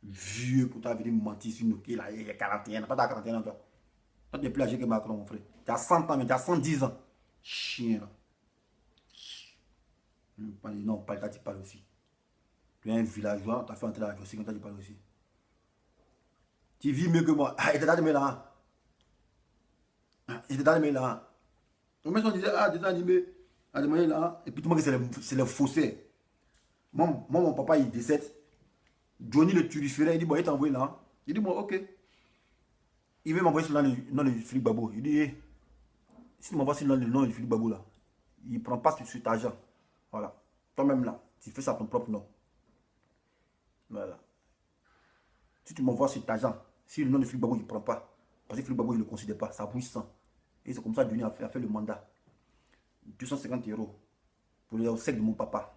A: Vieux pour toi venir me mentir sur nous. Il a 41 ans. Toi, tu as 41 ans, toi. Toi, tu es plus âgé que Macron, mon frère. Tu as 100 ans, mais tu as 110 ans. Chien, là. Non, pas le cas, tu parles aussi. Tu es un villageois, tu as fait entrer dans la aussi, quand tu parles aussi. Tu vis mieux que moi. Ah, il était dans le là. Il était dans le là. On disait, des animés. Là. Et puis tout le monde, c'est le fossé. Moi, mon papa, il décède. Johnny le turiférait, il dit, bon, il t'a envoyé là. Il dit, bon, ok. Il veut m'envoyer sur le nom de Philippe Babo. Il dit, si tu m'envoies sur le nom de Philippe Babo là, il ne prend pas sur ta argent. Voilà. Toi-même là, tu fais ça à ton propre nom. Voilà. Si tu m'envoies sur ta argent, si le nom de Philippe Babo, il ne prend pas, parce que Philippe Babo, il ne le considère pas, ça bouge sans. Et c'est comme ça que Johnny a fait le mandat. 250 € pour les obsèques de mon papa.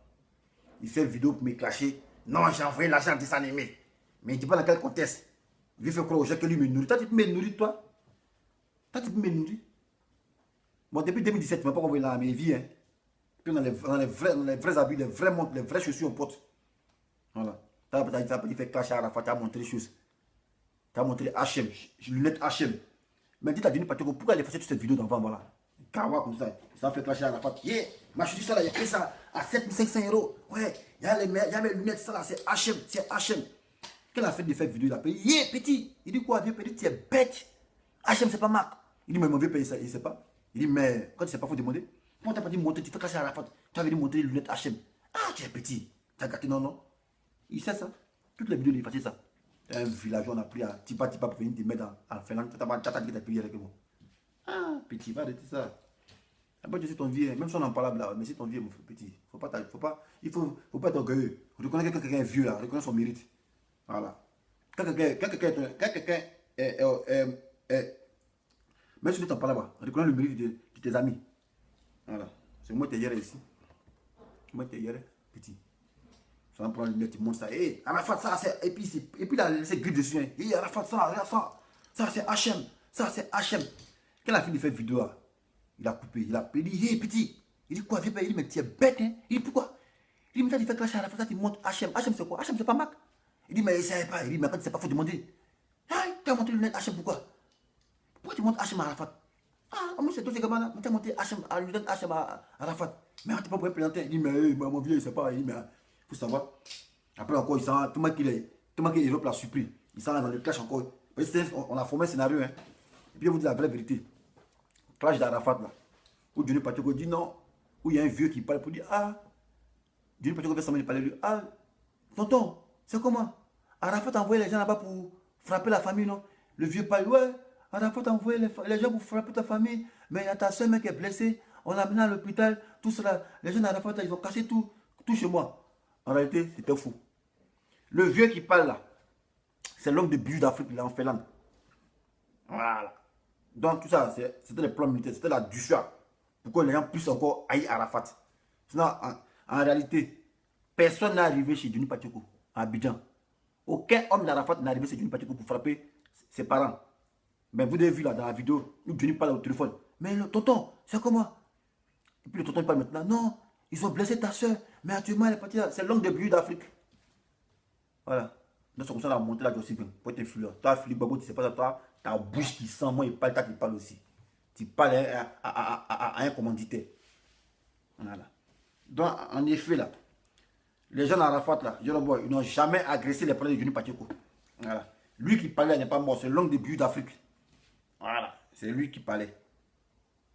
A: Il fait vidéo pour me clasher. Non, j'ai envoyé l'argent en dessin animé. Mais il ne dit pas dans quel contexte. Il lui fait croire aux gens que lui me nourrit. Toi, tu peux me nourrir, toi. Toi, tu peux me nourrir. Bon, depuis 2017, tu ne m'as pas envoyé là, mais il vit. Hein. Puis dans les vrais habits, les vrais montres, les vraies chaussures, pote. Voilà. Il fait clasher à la fois, tu as montré les choses. Tu as montré H&M, lunettes H&M. Mais dis, tu as dit, pourquoi il a fait toute cette vidéo d'enfant, voilà. Kawa comme ça, ça fait clasher à la fois. Yeah, ma chaussure là, il a pris ça à 7500 €. Ouais, il y a mes lunettes, ça là, c'est H&M, c'est H&M. Qu'elle a fait de faire vidéo, il a payé. Yeah, petit. Il dit quoi, vieux petit, tu es bête. H&M, c'est pas marque. Il dit, mais mon vieux pays, ça, il sait pas. Il dit, mais quand tu sais pas, faut demander. Pourquoi tu n'as pas dit montrer, tu fais clasher à la fois. Tu avais dit montrer les lunettes H&M. Ah, tu es petit. Tu as gâté, non, non. Il sait ça. Toutes les vidéos, il fait ça. Un villageois, on a pris à Tipa pour venir te mettre en Finlande. Tu as dit que tu as prié avec moi. Ah, petit, va arrêter ça. Après, tu sais ton vieux, même si on en parle là, mais c'est ton vieux, mon petit. Il faut pas être orgueilleux. Reconnais que quelqu'un est vieux là, reconnais son mérite. Voilà. Quand quelqu'un même si tu t'en parles là-bas, reconnais le mérite de tes amis. Voilà. C'est moi qui t'ai hier ici. Moi qui t'ai hier, petit. Ça va prendre le lunettes, tu montres ça. Hé, Arafat, ça, c'est. Et puis là, c'est grille dessus. Hé, Arafat, ça, regarde ça. Ça, c'est HM. Ça, c'est HM. Quand la fille lui fait vidéo, il a coupé. Il dit, hé, petit. Il dit quoi, vieux père? Il dit, mais tu es bête, hein. Il dit, pourquoi? Il dit, mais toi, tu fais clasher Arafat, tu montres HM. HM, c'est quoi? HM, c'est pas Mac. Il dit, mais il savait pas. Il dit, mais quand tu sais pas, faut demander. Ah, tu as monté le lunettes HM, pourquoi? Pourquoi tu montes HM à Arafat? Ah, moi c'est tous ces gamins-là. Tu as monté HM à Arafat. Mais tu peux pas présenter. Il dit, mais mon vieux, il sait pas. Il dit, mais il faut savoir. Après encore, il s'en tout le monde qui Europe l'a surpris. Il s'en va dans le clash encore. On a formé un scénario. Hein. Et puis il vous dit la vraie vérité. Clash d'Arafat là. Où Johnny Pateko dit non. Où il y a un vieux qui parle pour dire, ah, Johnny Pateko fait semblant de parler lui. Ah, tonton, c'est comment? Arafat a envoyé les gens là-bas pour frapper la famille, non? Le vieux parle, ouais. Arafat a envoyé les gens pour frapper ta famille, mais il y a ta soeur mec qui est blessée, on l'a amené à l'hôpital, tout cela. Les gens d'Arafat, ils ont cassé tout chez moi. En réalité, c'était fou. Le vieux qui parle là, c'est l'homme de but d'Afrique, là, en Finlande. Voilà. Donc tout ça, c'était les plans militaires, c'était la douceur. Pour que les gens puissent encore haïr Arafat. Sinon, en réalité, personne n'est arrivé chez Johnny Pateko, à Abidjan. Aucun homme d'Arafat n'est arrivé chez Johnny Pateko pour frapper ses parents. Mais vous avez vu là dans la vidéo, où Johnny parle au téléphone. Mais le tonton, c'est comment? Et puis le tonton parle maintenant. Non, ils ont blessé ta soeur. Mais actuellement, elle est partie là. C'est l'homme de but d'Afrique. Voilà. Donc c'est comme ça qu'on a monté là aussi. Pour être influent. Toi, Philippe Babo, tu sais pas ça, toi, ta bouche qui sent, moi, il parle, toi, tu parles aussi. Tu parles à un commanditaire. Voilà. Donc, en effet, là, les gens d'Arafat, là, ils n'ont jamais agressé les parents de Johnny Pateko. Voilà. Lui qui parlait n'est pas mort, c'est l'homme de but d'Afrique. Voilà, c'est lui qui parlait.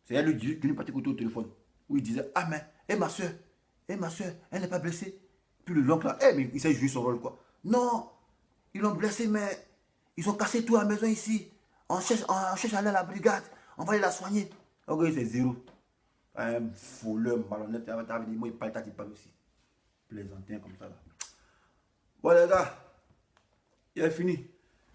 A: C'est elle qui lui partait au téléphone. Où il disait, ah mais, ma soeur, elle n'est pas blessée. Puis le l'oncle là, mais il s'est joué son rôle quoi. Non, ils l'ont blessée, mais ils ont cassé tout à la maison ici. On cherche à aller à la brigade, on va aller la soigner. Ok, c'est zéro. Un voleur malhonnête, moi il parle aussi. Plaisantin comme ça là. Bon les gars, il est fini.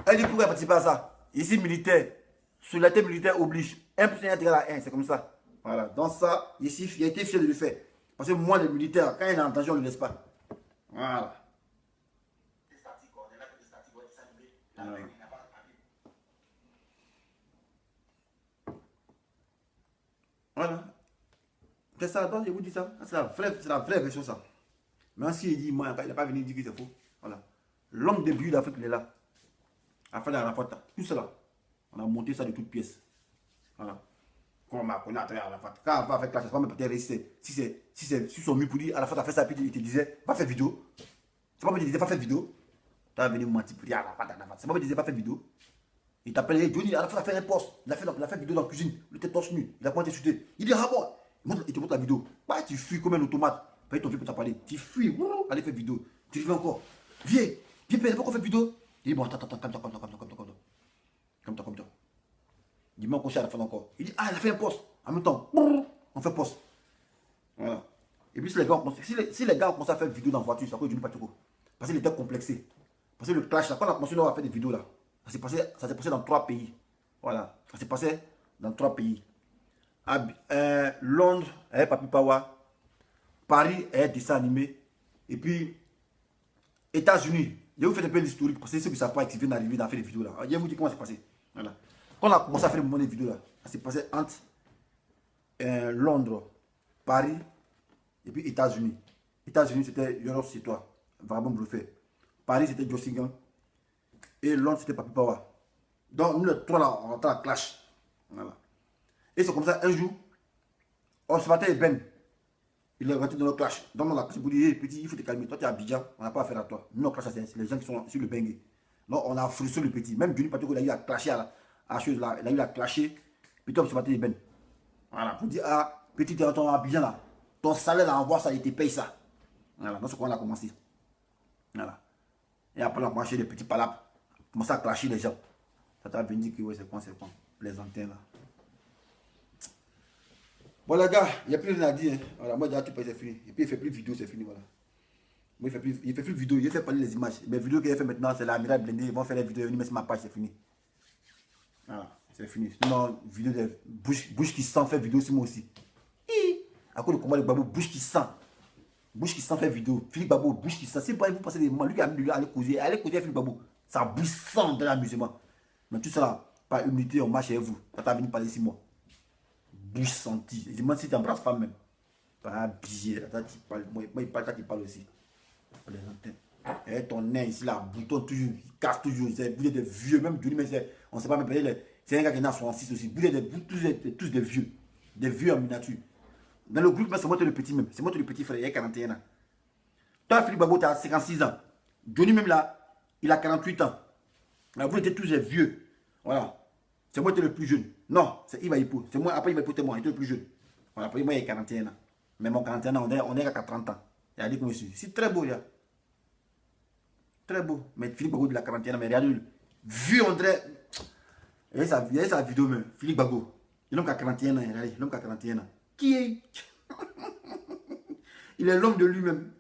A: Elle dit pourquoi participer à ça? Ici militaire. Solidarité militaire oblige. 1% égale à 1, c'est comme ça. Voilà. Dans ça, ici, il a été fier de le faire. Parce que moi, les militaires, quand il est en danger, on ne le laisse pas. Voilà. Voilà. C'est ça, donc je vous dis ça. C'est la vraie version, ça. Mais si il dit, moi, il n'a pas venu dire que c'est faux. Voilà. L'homme de but d'Afrique, il est là. Afin d'Arafat, tout cela. On a monté ça de toutes pièces. Voilà. Quand on m'a connu à travers Arafat. Quand on va avec la chasse, on va peut-être résister. Si c'est sur son mur pour dire Arafat a fait ça, puis il te disait, va faire vidéo. C'est pas moi qui te disais, va faire vidéo. Tu as venu mentir pour dire Arafat. C'est pas moi qui te disais, va faire vidéo. Il t'appelait Johnny, Arafat a fait un poste. Il a fait vidéo dans la cuisine. Il était torse nu. Il a pointé insulté. Il dit, ah bon. Il te montre la vidéo. Bah, tu fuis comme un automate. Paye ton vieux pour t'en parler. Tu fuis. Allez faire vidéo. Tu fais encore. Viens, pourquoi on fait vidéo? Il dit, bon, attends, comme toi. Dis-moi qu'on à la fin encore. Il dit, ah, il a fait un poste. En même temps, on fait poste. Voilà. Et puis si les gars ont commencé à faire vidéo dans la voiture, c'est à cause de Johnny Pateko. Parce qu'il était complexé. Parce que le clash, là, quand on a commencé à faire des vidéos là, ça s'est passé dans 3 pays. Voilà. Ça s'est passé dans 3 pays. Londres, avec Papi Pawa. Paris, avec dessin animé. Et puis, États-Unis. Je vais vous faire un peu l'historique parce que ceux qui ne savent pas qui viennent d'arriver dans faire des vidéos là. Je vais vous dire comment c'est passé. Voilà. Quand on a commencé à faire des vidéos là, ça s'est passé entre Londres, Paris et puis États-Unis. États-Unis c'était Europe c'est toi, vraiment bluffé. Paris c'était Jossingan et Londres c'était Papi Pawa. Donc nous les 3 là on entend la clash. Voilà. Et c'est comme ça un jour, on se battait Ben. Il est rentré dans le clash. Donc on a clashé pour dire, hey, petit, il faut te calmer. Toi tu es à Abidjan, on n'a pas affaire à toi. Nous on clash c'est les gens qui sont sur le bengue. Donc on a frustré le petit. Même Johnny Pateko il a eu à clasher à chose là. Il a eu à clasher. Puis toi on se battait Ben. Voilà. Pour dire, ah, petit, tu es dans Abidjan là. Ton salaire là, envoie ça, il te paye ça. Voilà. Donc c'est comment on a commencé. Voilà. Et après, on a marché des petits palapes. Commence à clasher les gens. Ça t'a venu dire que ouais, c'est quoi. Les antennes là. Bon, les gars, il n'y a plus rien à dire. Hein. Voilà, moi, déjà, tu peux, c'est fini. Et puis, il ne fait plus de vidéos, c'est fini. Voilà. Moi, il fait plus de vidéos. Il fait parler les images. Les vidéos qu'il fait maintenant, c'est l'amiral blindé. Ils vont faire les vidéos. Ils mettent sur ma page, c'est fini. Voilà, c'est fini. Sinon, vidéo de bouche qui sent, fait vidéo sur moi aussi. À cause de comment le Babo, bouche qui sent. Bouche qui sent fait vidéo. Philippe Babo, bouche qui sent. Si vous passez des moments, lui qui a mis lui, allez causer avec Philippe Babo. Ça bouche sent de l'amusement. Mais tout ça là, par humilité, on marche avec vous. Ça t'a venu parler ici, moi. Bouche sentie. Je demande si tu embrasses pas même. Pas un billet. Moi, il parle, toi qui parle aussi. Les antennes. Et ton nez ici, là, bouton toujours, il casse toujours. Vous êtes des vieux, même Johnny, mais on ne sait pas, mais c'est un gars qui est né en 66 aussi. Vous êtes tous des vieux. Des vieux en miniature. Dans le groupe, c'est moi le petit même. C'est moi le petit frère, il a 41 ans. Toi, Philippe Babo, tu as 56 ans. Johnny même là, il a 48 ans. Là, vous êtes tous des vieux. Voilà. C'est moi le plus jeune. Non, c'est Iva Hippo. C'est moi, après Iva Hippo, c'est moi, il était le plus jeune. Voilà, après moi, il a 41 ans. Mais mon 41 ans, on est à 30 ans. Il a dit comme monsieur. C'est très beau, là. Très beau. Mais Philippe Babo de la 41 ans, mais regardez, vu on dirait. Il y a sa vidéo même. Philippe Babo. L'homme qui a 41 ans, regardez, l'homme qui a 41 ans. Qui est? Il est l'homme de lui-même.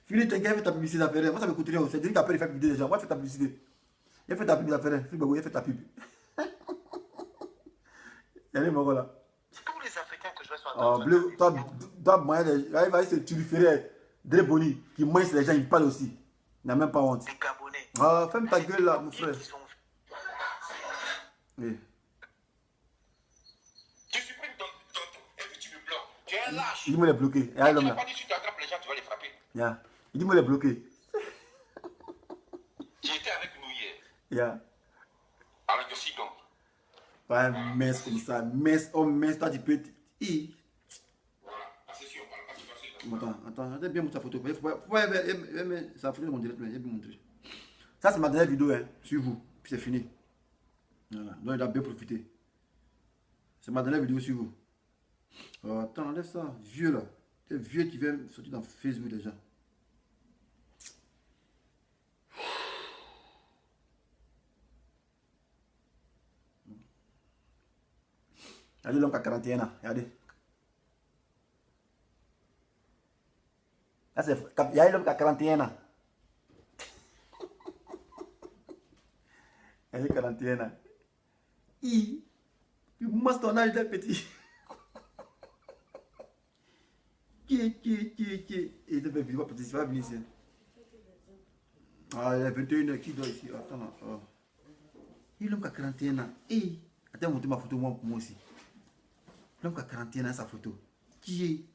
A: Philippe, t'as fait ta publicité d'affaires. Moi, ça me coûte rien. C'est lui qui a fait publicité des gens. Moi, fais ta publicité. Il a fait ta publicité d'affaires. Philippe Babo, il a fait ta pub. Il y a les morts là.
B: Tous les Africains que je vois sur
A: Oh, bleu, toi, moyen de. Il va essayer de tuer Dre Boni, qui mange les gens, il parle aussi. Il n'a même pas honte.
B: des Gabonais.
A: Ah, ferme ta gueule là, mon frère. Oui.
B: Tu supprimes ton et puis tu me bloques. Tu es un lâche.
A: Il dit moi les bloquer.
B: Tu n'as pas dit si tu attrapes les gens, tu vas les frapper.
A: Yeah. Il dit moi les bloquer.
B: J'étais avec nous hier.
A: Yeah.
B: Avec le Sidon.
A: Pas un mince comme ça. Mince, oh mince, toi tu peux.
B: Voilà, c'est sûr, on parle pas de ça.
A: Attends, bien montrer sa photo. Sa photo de mon direct, mais il bien montrer. Ça, c'est ma dernière vidéo, hein, sur vous. Puis c'est fini. Voilà, donc il a bien profité. C'est ma dernière vidéo sur vous. Oh, attends, laisse ça. Vieux là. C'est vieux qui vient sortir dans Facebook déjà. Regardez l'homme qui a 41 ans. Regardez. Là, c'est. Il y a l'homme qui a 41 ans. Il a 41 ans. Il montre ton âge d'un petit. Qui. Et de bébé, petit, c'est pas venir ici. Ah, il y a 21 ans qui doit ici. Attends, là. Oh. Il l'homme qui a 41 ans. Attends, montre ma photo moi pour moi aussi. L'homme qui a 41 ans, sa photo. Qui est?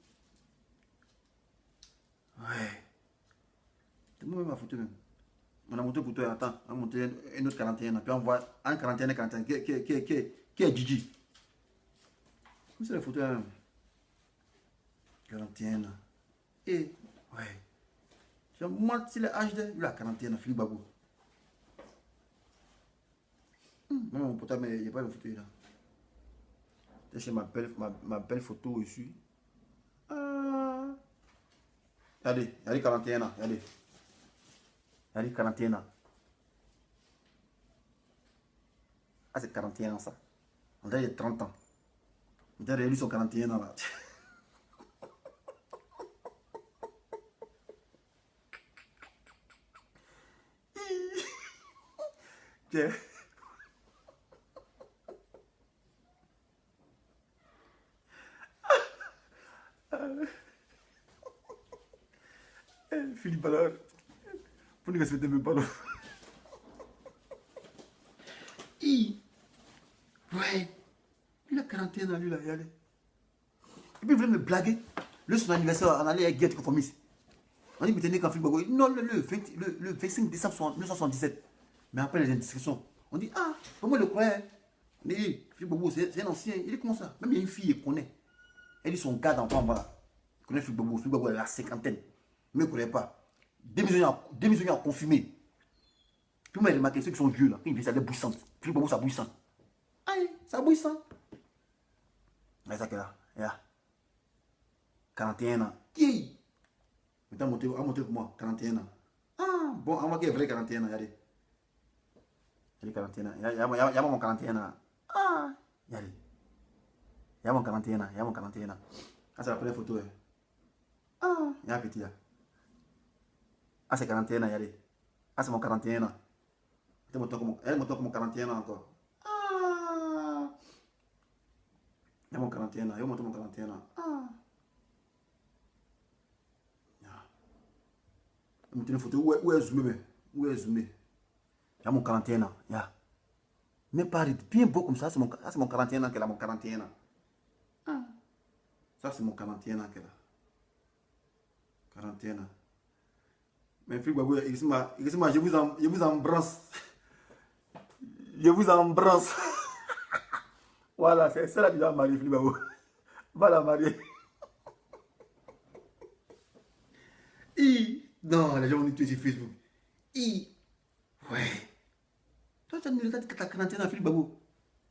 A: Ouais. C'est moi ma photo même. On a monté pour toi, attends, on a monté un autre 41 ans. Puis on voit un 41 et 41 qui est Gigi. Où c'est la photo là? 41 ans. Et, ouais. Je montre si le HD, il a 41 ans, Philippe Babo. Même mon portable, il n'y a pas de photo là. C'est chez ma belle photo ici. Ah. Regardez, 41 ans, regardez. 41 ans. Ah, c'est 41 ans ça. On dirait qu'il y a 30 ans. On dirait lui son 41 ans là. Tiens. Philippe alors. Pour ne respecter même pas. Ouais. Il a 41 ans lui là, regardez. Et puis il voulait me blaguer. Le son anniversaire, on allait à Guette Conformiste. On dit, mais tenez quand Philippe Babo. Non, le 25 décembre 1977. Mais après les indiscrétions, on dit, ah, comment le croyait? On dit, Philippe Babo, c'est un ancien. Il est comment ça? Même il y a une fille, il connaît. Elle dit son gars d'enfant, voilà. Il connaît Philippe Babo. Philippe Babo, elle a la cinquantaine. Mais il ne connaît pas. Démissionnaire en confirmé. Puis moi, il remarqué ceux qui sont vieux là. Quand il vit ça, elle est bouissante. Philippe Babo, ça bouissant. Aïe, ça bouissant. Mais ça que là, là. 41 ans. Qui? Maintenant, monter pour moi, 41 ans. Ah, bon, on va qu'il y ait vrai 41 ans, regardez. Il y a 41 ans. Il y a mon 41 ans. Ah, regardez. Il y a mon 41 ans. Il y a mon 41 ans. Ah, c'est la première photo. Hein. Ah, il y a un petit là. Ah, c'est 41 ans, regardez. Ah, c'est mon 41 ans. Elle me toque mon 41 ans encore. Ah, il y a mon 41 ans. Il y a mon 41 ans. Ah. Je me une photo. Où est zoomé? Où est zoomé? Il y a mon 41 ans. Il y a. Mais pas bien beau comme ça. C'est mon 41 ans qu'elle a, mon 41 ans. Ah. Ça, c'est mon 41 ans qu'elle a. 41 ans. Mais fille, je vous embrasse. Je vous embrasse. Voilà, c'est ça là qui va marier, fille, va la marier. Non, les gens vont nous tuer sur Facebook. Ouais. Toi, tu as une retraite de 41 ans, Philippe Babou.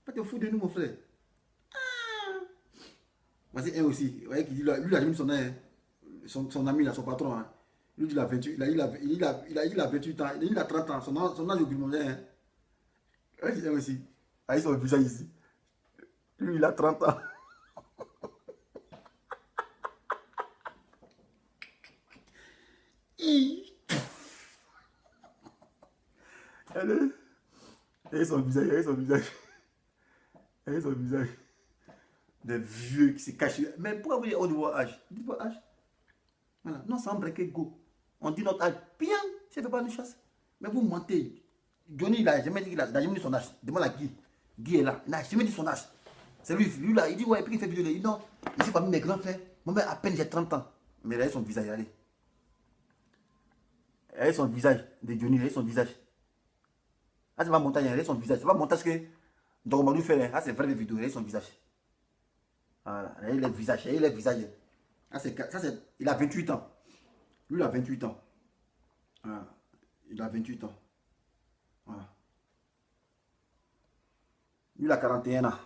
A: Pas te fous de nous, mon frère. Voici un aussi. Vous voyez, lui, il a mis son ami, là, son patron. Hein. Lui, il a 28, il a 28 ans. Il a 30 ans. Son âge augmente. Hein. Voici un aussi. Ah, ils sont visage ici. Lui, il a 30 ans. Et son visage, et son visage. Et son visage. Des vieux qui se cachent. Mais pourquoi vous dites au niveau âge? Dites pas âge. Voilà. Non, ça me go. On dit notre âge. Bien, ça ne fait pas de chasse. Mais vous mentez. Johnny, il n'a jamais dit son âge. Demande à Guy. Guy est là. Il n'a jamais dit son âge. C'est lui là. Il dit, ouais, puis il fait vidéo. Il dit, non, ici parmi mes grands frères. Moi, à peine j'ai 30 ans. Mais regardez son visage, allez. Regardez son visage de Johnny, regardez son visage. Ah, c'est pas montage, regardez son visage. C'est pas montage que Dogomadou fait. Ah, c'est vrai les vidéos, regardez son visage. Voilà, regardez le visage, regardez le visage. Ah, il a 28 ans. Lui, il a 28 ans. Voilà. Il a 28 ans. Voilà. Lui, il a 41 ans.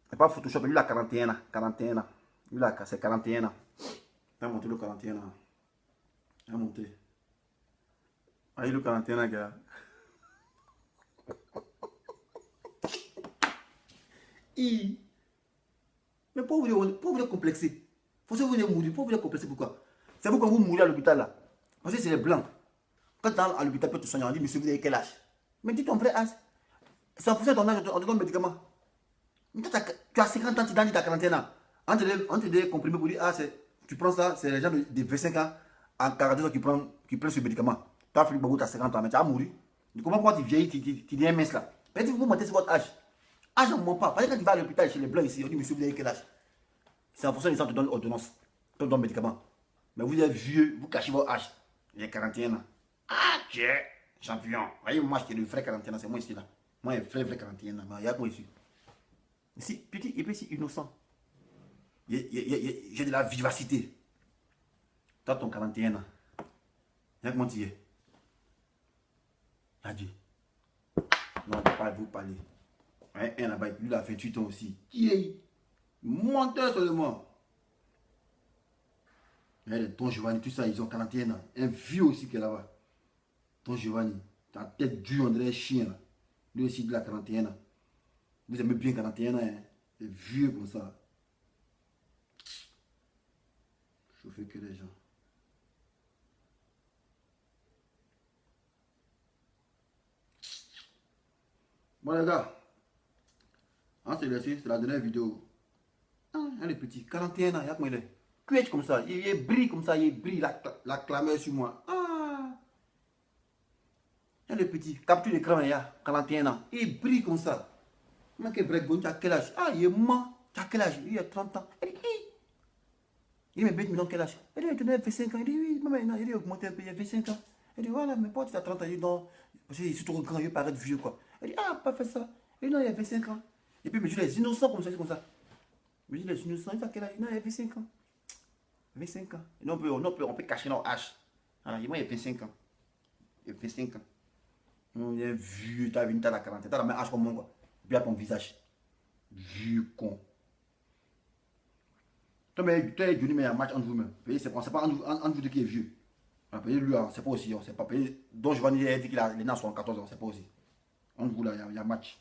A: C'est pas Photoshop, lui, il a 41 ans. 41 ans. Lui, c'est 41 ans. Il a monté le 41 ans. Il a monté. Ah, il a le 41 ans, gars. Mais pourquoi vous complexer? Pourquoi vous mourir? Pourquoi vous complexer? Pourquoi? C'est vous quand vous mourrez à l'hôpital là. Parce que c'est les blancs. Quand tu es à l'hôpital, tu te soigner, on dit, monsieur, vous avez quel âge? Mais dis ton vrai âge. C'est en fonction de ton âge, on te donne un médicament. Mais toi, tu as 50 ans, tu as 41 ans. On te donne comprimé pour dire, ah, tu prends ça, c'est les gens de 25 ans, en 42 ans qui prennent ce médicament. Toi, Philippe Babou, tu as 50 ans, mais tu as mouru. Tu comprends pourquoi tu vieillis, tu deviens mince là. Peut-être que vous mentez sur votre âge. Âge, on ne ment pas. Parce que quand tu vas à l'hôpital chez les blancs ici, on dit, monsieur, vous avez quel âge? C'est en fonction des gens qui te donnent ordonnance, te donnent médicaments. Mais vous êtes vieux, vous cachez votre âge. J'ai 41 ans. Ah, tiens, champion. Vous voyez, moi, je suis le vrai 41 ans, c'est moi ici là. Moi, je vrai 41 ans. Il y a moi ici. Ici, petit et petit innocent. J'ai de la vivacité. Toi, ton 41 ans. Il y a comment tu es? Adieu. Non, pas vous parler. Un là-bas, lui, il a 28 ans aussi. Qui est? Menteur seulement. Ton Giovanni, tout ça, ils ont 41 ans. Un vieux aussi qui est là-bas. Ton Giovanni, ta tête dure, on dirait un chien. Lui aussi, il a 41 ans. Vous aimez bien 41 ans, hein? C'est vieux comme ça. Chauffer que les gens. Bon les gars, c'est la dernière vidéo. Ah, il est petit, 41 ans, il y a comment il est. Cuèche comme ça, il brille comme ça, il brille la clameur sur moi. Ah, il est petit, capture l'écran, il y a 41 ans, il brille comme ça. Comment que Breakbone, tu as quel âge? Ah, il est mort, tu as quel âge? Il a 30 ans. Il me bête, mais dans quel âge? Il dit, il a 25 ans. Il dit, oui, maman, il est augmenté un peu, il a 25 ans. Il dit, voilà, mais pourquoi tu as 30 ans? Il dit, non, parce qu'il est trop grand, il paraît vieux, quoi. Il dit, ah, pas fait ça. Il dit, non, il a 25 ans. Et puis, il me dit, les innocents comme ça, c'est comme ça. Il me dit, les innocents, il a quel âge? Non, il a 25 ans. 25 ans. Et non, on peut cacher leur âge. Alors, moi, il a 25 ans. Il a 25 ans. Il est vieux, tu as vu, tu as la quarantaine, tu as le même âge comme moi, quoi. Et puis, à ton visage. Vieux con. Toi, mais tu es venu, mais il y a un match entre vous-même. C'est pas entre vous deux qui est vieux. On a payé lui, c'est pas aussi, on s'est pas payé. Donc je vais dire qu'il a les nains sont 14 ans, c'est pas aussi. On joue là, il y a match.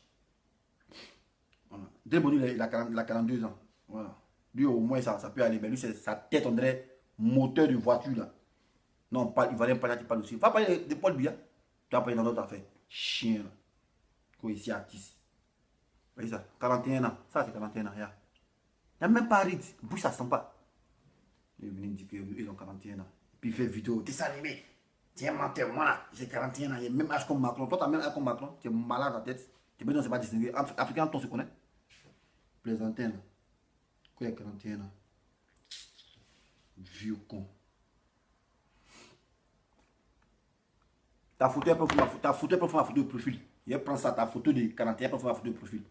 A: Voilà. Dès le il a 42 ans. Voilà. Lui, au moins, ça peut aller. Mais lui, sa tête, on dirait moteur de voiture là. Non, pas, il va rien parler, tu parles aussi. Va parler de Paul Biya. Tu vas parler dans d'autres affaires. Chien là. Quoi ici, artiste. Vous voyez ça? 41 ans. Ça, c'est 41 ans. Il n'y a même pas ride. Bouge, ça ne sent pas. Il vient dire qu'ils ont 41 ans. Puis il fait vidéo. Dessin animé. Tu es menteur. Moi là, j'ai 41 ans. J'ai même âge comme Macron. Toi, tu as même âge comme Macron. Tu es malade en tête. Tu peux dire, on ne sait pas distinguer. Africain, on se connaît. Plaisantin là. Quoi, il y a 41 ans. Vieux con. Ta photo, elle peut faire ma photo de profil. Il prend ça, ta photo de 41, pour faire ma photo de profil.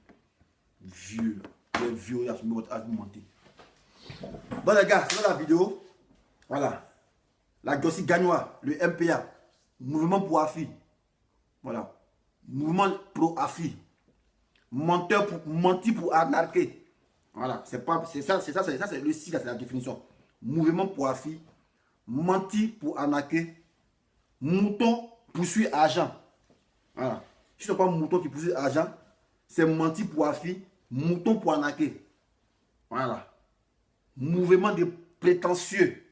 A: Vieux. Les vieux, il a soumis votre âge, vous mentez. Bon les gars, c'est la vidéo. Voilà. La Gossi Gagnois, le MPA. Mouvement pour Afi. Voilà. Mouvement pro Afi. Menteur pour menti pour arnaquer. Voilà. C'est ça, c'est le style, c'est la définition. Mouvement pour Afi. Menti pour arnaquer. Mouton poursuit argent. Voilà. Si ce n'est pas mouton qui poursuit argent, c'est menti pour Afi. Mouton pour arnaquer. Voilà. Mouvement de prétentieux.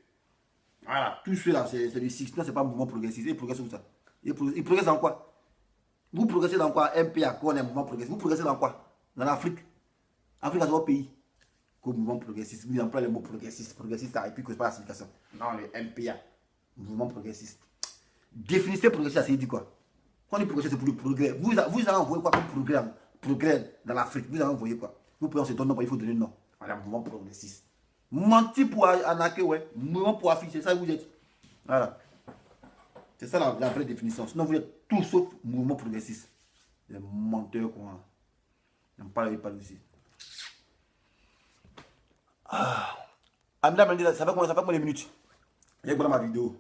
A: Voilà. Tout cela, c'est du 6. Non, c'est pas un mouvement progressiste. Il progresse où ça? Il progresse dans quoi? Vous progressez dans quoi? MPA, quoi, on est un mouvement progressiste. Vous progressez dans quoi? Dans l'Afrique. Afrique, dans votre pays. Comme mouvement progressiste. Vous employez le mot progressiste. Progressiste, ça, et puis que c'est pas la signification. Non, le MPA. Mouvement progressiste. Définissez progressiste, ça dit quoi? Quand on dit progressiste, c'est pour le progrès. Vous allez envoyer quoi comme progrès dans l'Afrique? Vous allez envoyer quoi? Vous pouvez, on se donne non, il faut donner le nom. Voilà, mouvement progressiste. Menti pour arnaquer, ouais. Mouvement pour afficher, c'est ça que vous êtes. Voilà. C'est ça la vraie définition. Sinon, vous êtes tout sauf mouvement progressiste. Des menteurs, quoi. N'aime pas les parler aussi. Amina m'a dit, ça fait combien de minutes? J'ai regardé ma vidéo.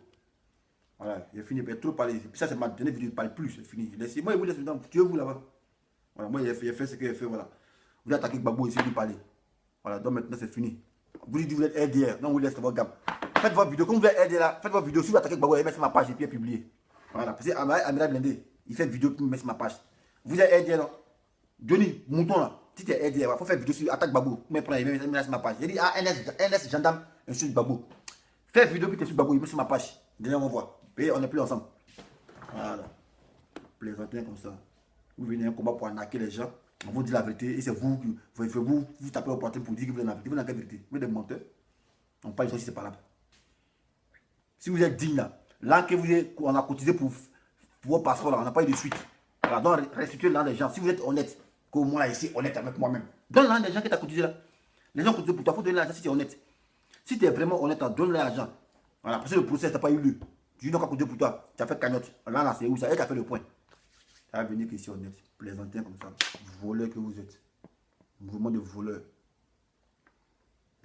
A: Voilà, j'ai fini, j'ai trop parlé. Ça, c'est ma dernière vidéo, je ne parle plus, c'est fini. Laissez-moi, vous laissez dedans, tuez-vous là-bas. Voilà, moi, j'ai fait ce que j'ai fait, voilà. Vous attaquez Gbagbo ici, vous parlez. Voilà, donc maintenant, c'est fini. Vous dites que vous êtes RDR, non, vous laissez votre gamme. Faites votre vidéo, comme vous êtes RDR là, faites votre vidéo. Si vous attaquez Gbagbo, mettez sur ma page et puis publier. Voilà, parce que Amina Blindé, il fait une vidéo qui met sur ma page. Vous êtes RDR, non? Johnny, mouton là, si tu es RDR, il faut faire une vidéo sur attaque Gbagbo. Vous mettez sur ma page. J'ai dit, ah, NS gendarme, insulte Gbagbo. Fais une vidéo puis tu es sur Gbagbo, il met sur ma page. Déjà, on voit. Et on n'est plus ensemble. Voilà. Plaisantin comme ça. Vous venez un combat pour arnaquer les gens. On vous dit la vérité. Et c'est vous qui vous tapez au portrait pour dire que vous êtes la vérité. Vous n'avez quelle vérité? Vous êtes des menteurs. On parle de ça si c'est pas là. Si vous êtes digne là que on a cotisé pour vos passeports là, on n'a pas eu de suite. Voilà, donc restituez l'argent des gens. Si vous êtes honnête, comme moi ici, honnête avec moi-même. Donne l'argent des gens qui t'ont cotisé là. Les gens cotisent pour toi, il faut donner l'argent si tu es honnête. Si tu es vraiment honnête, donne l'argent. Voilà, parce que le procès n'a pas eu lieu. Tu dis donc à côté pour toi, tu as fait cagnotte. Là, c'est où ça? Et tu as fait le point. Ça va venir ici honnête. Plaisantin comme ça. Voleur que vous êtes. Mouvement de voleur.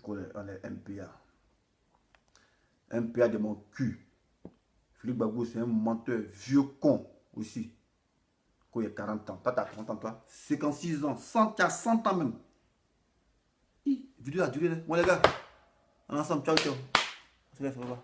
A: On est MPA. MPA de mon cul. Philippe Gbagbo, c'est un menteur. Vieux con aussi. Quand il y a 40 ans. Toi, tu as 30 ans, toi. 56 ans. 100, tu as 100 ans même. Vidéo a duré. Bon, les gars. On est ensemble. Ciao, ciao. On se laisse, au revoir.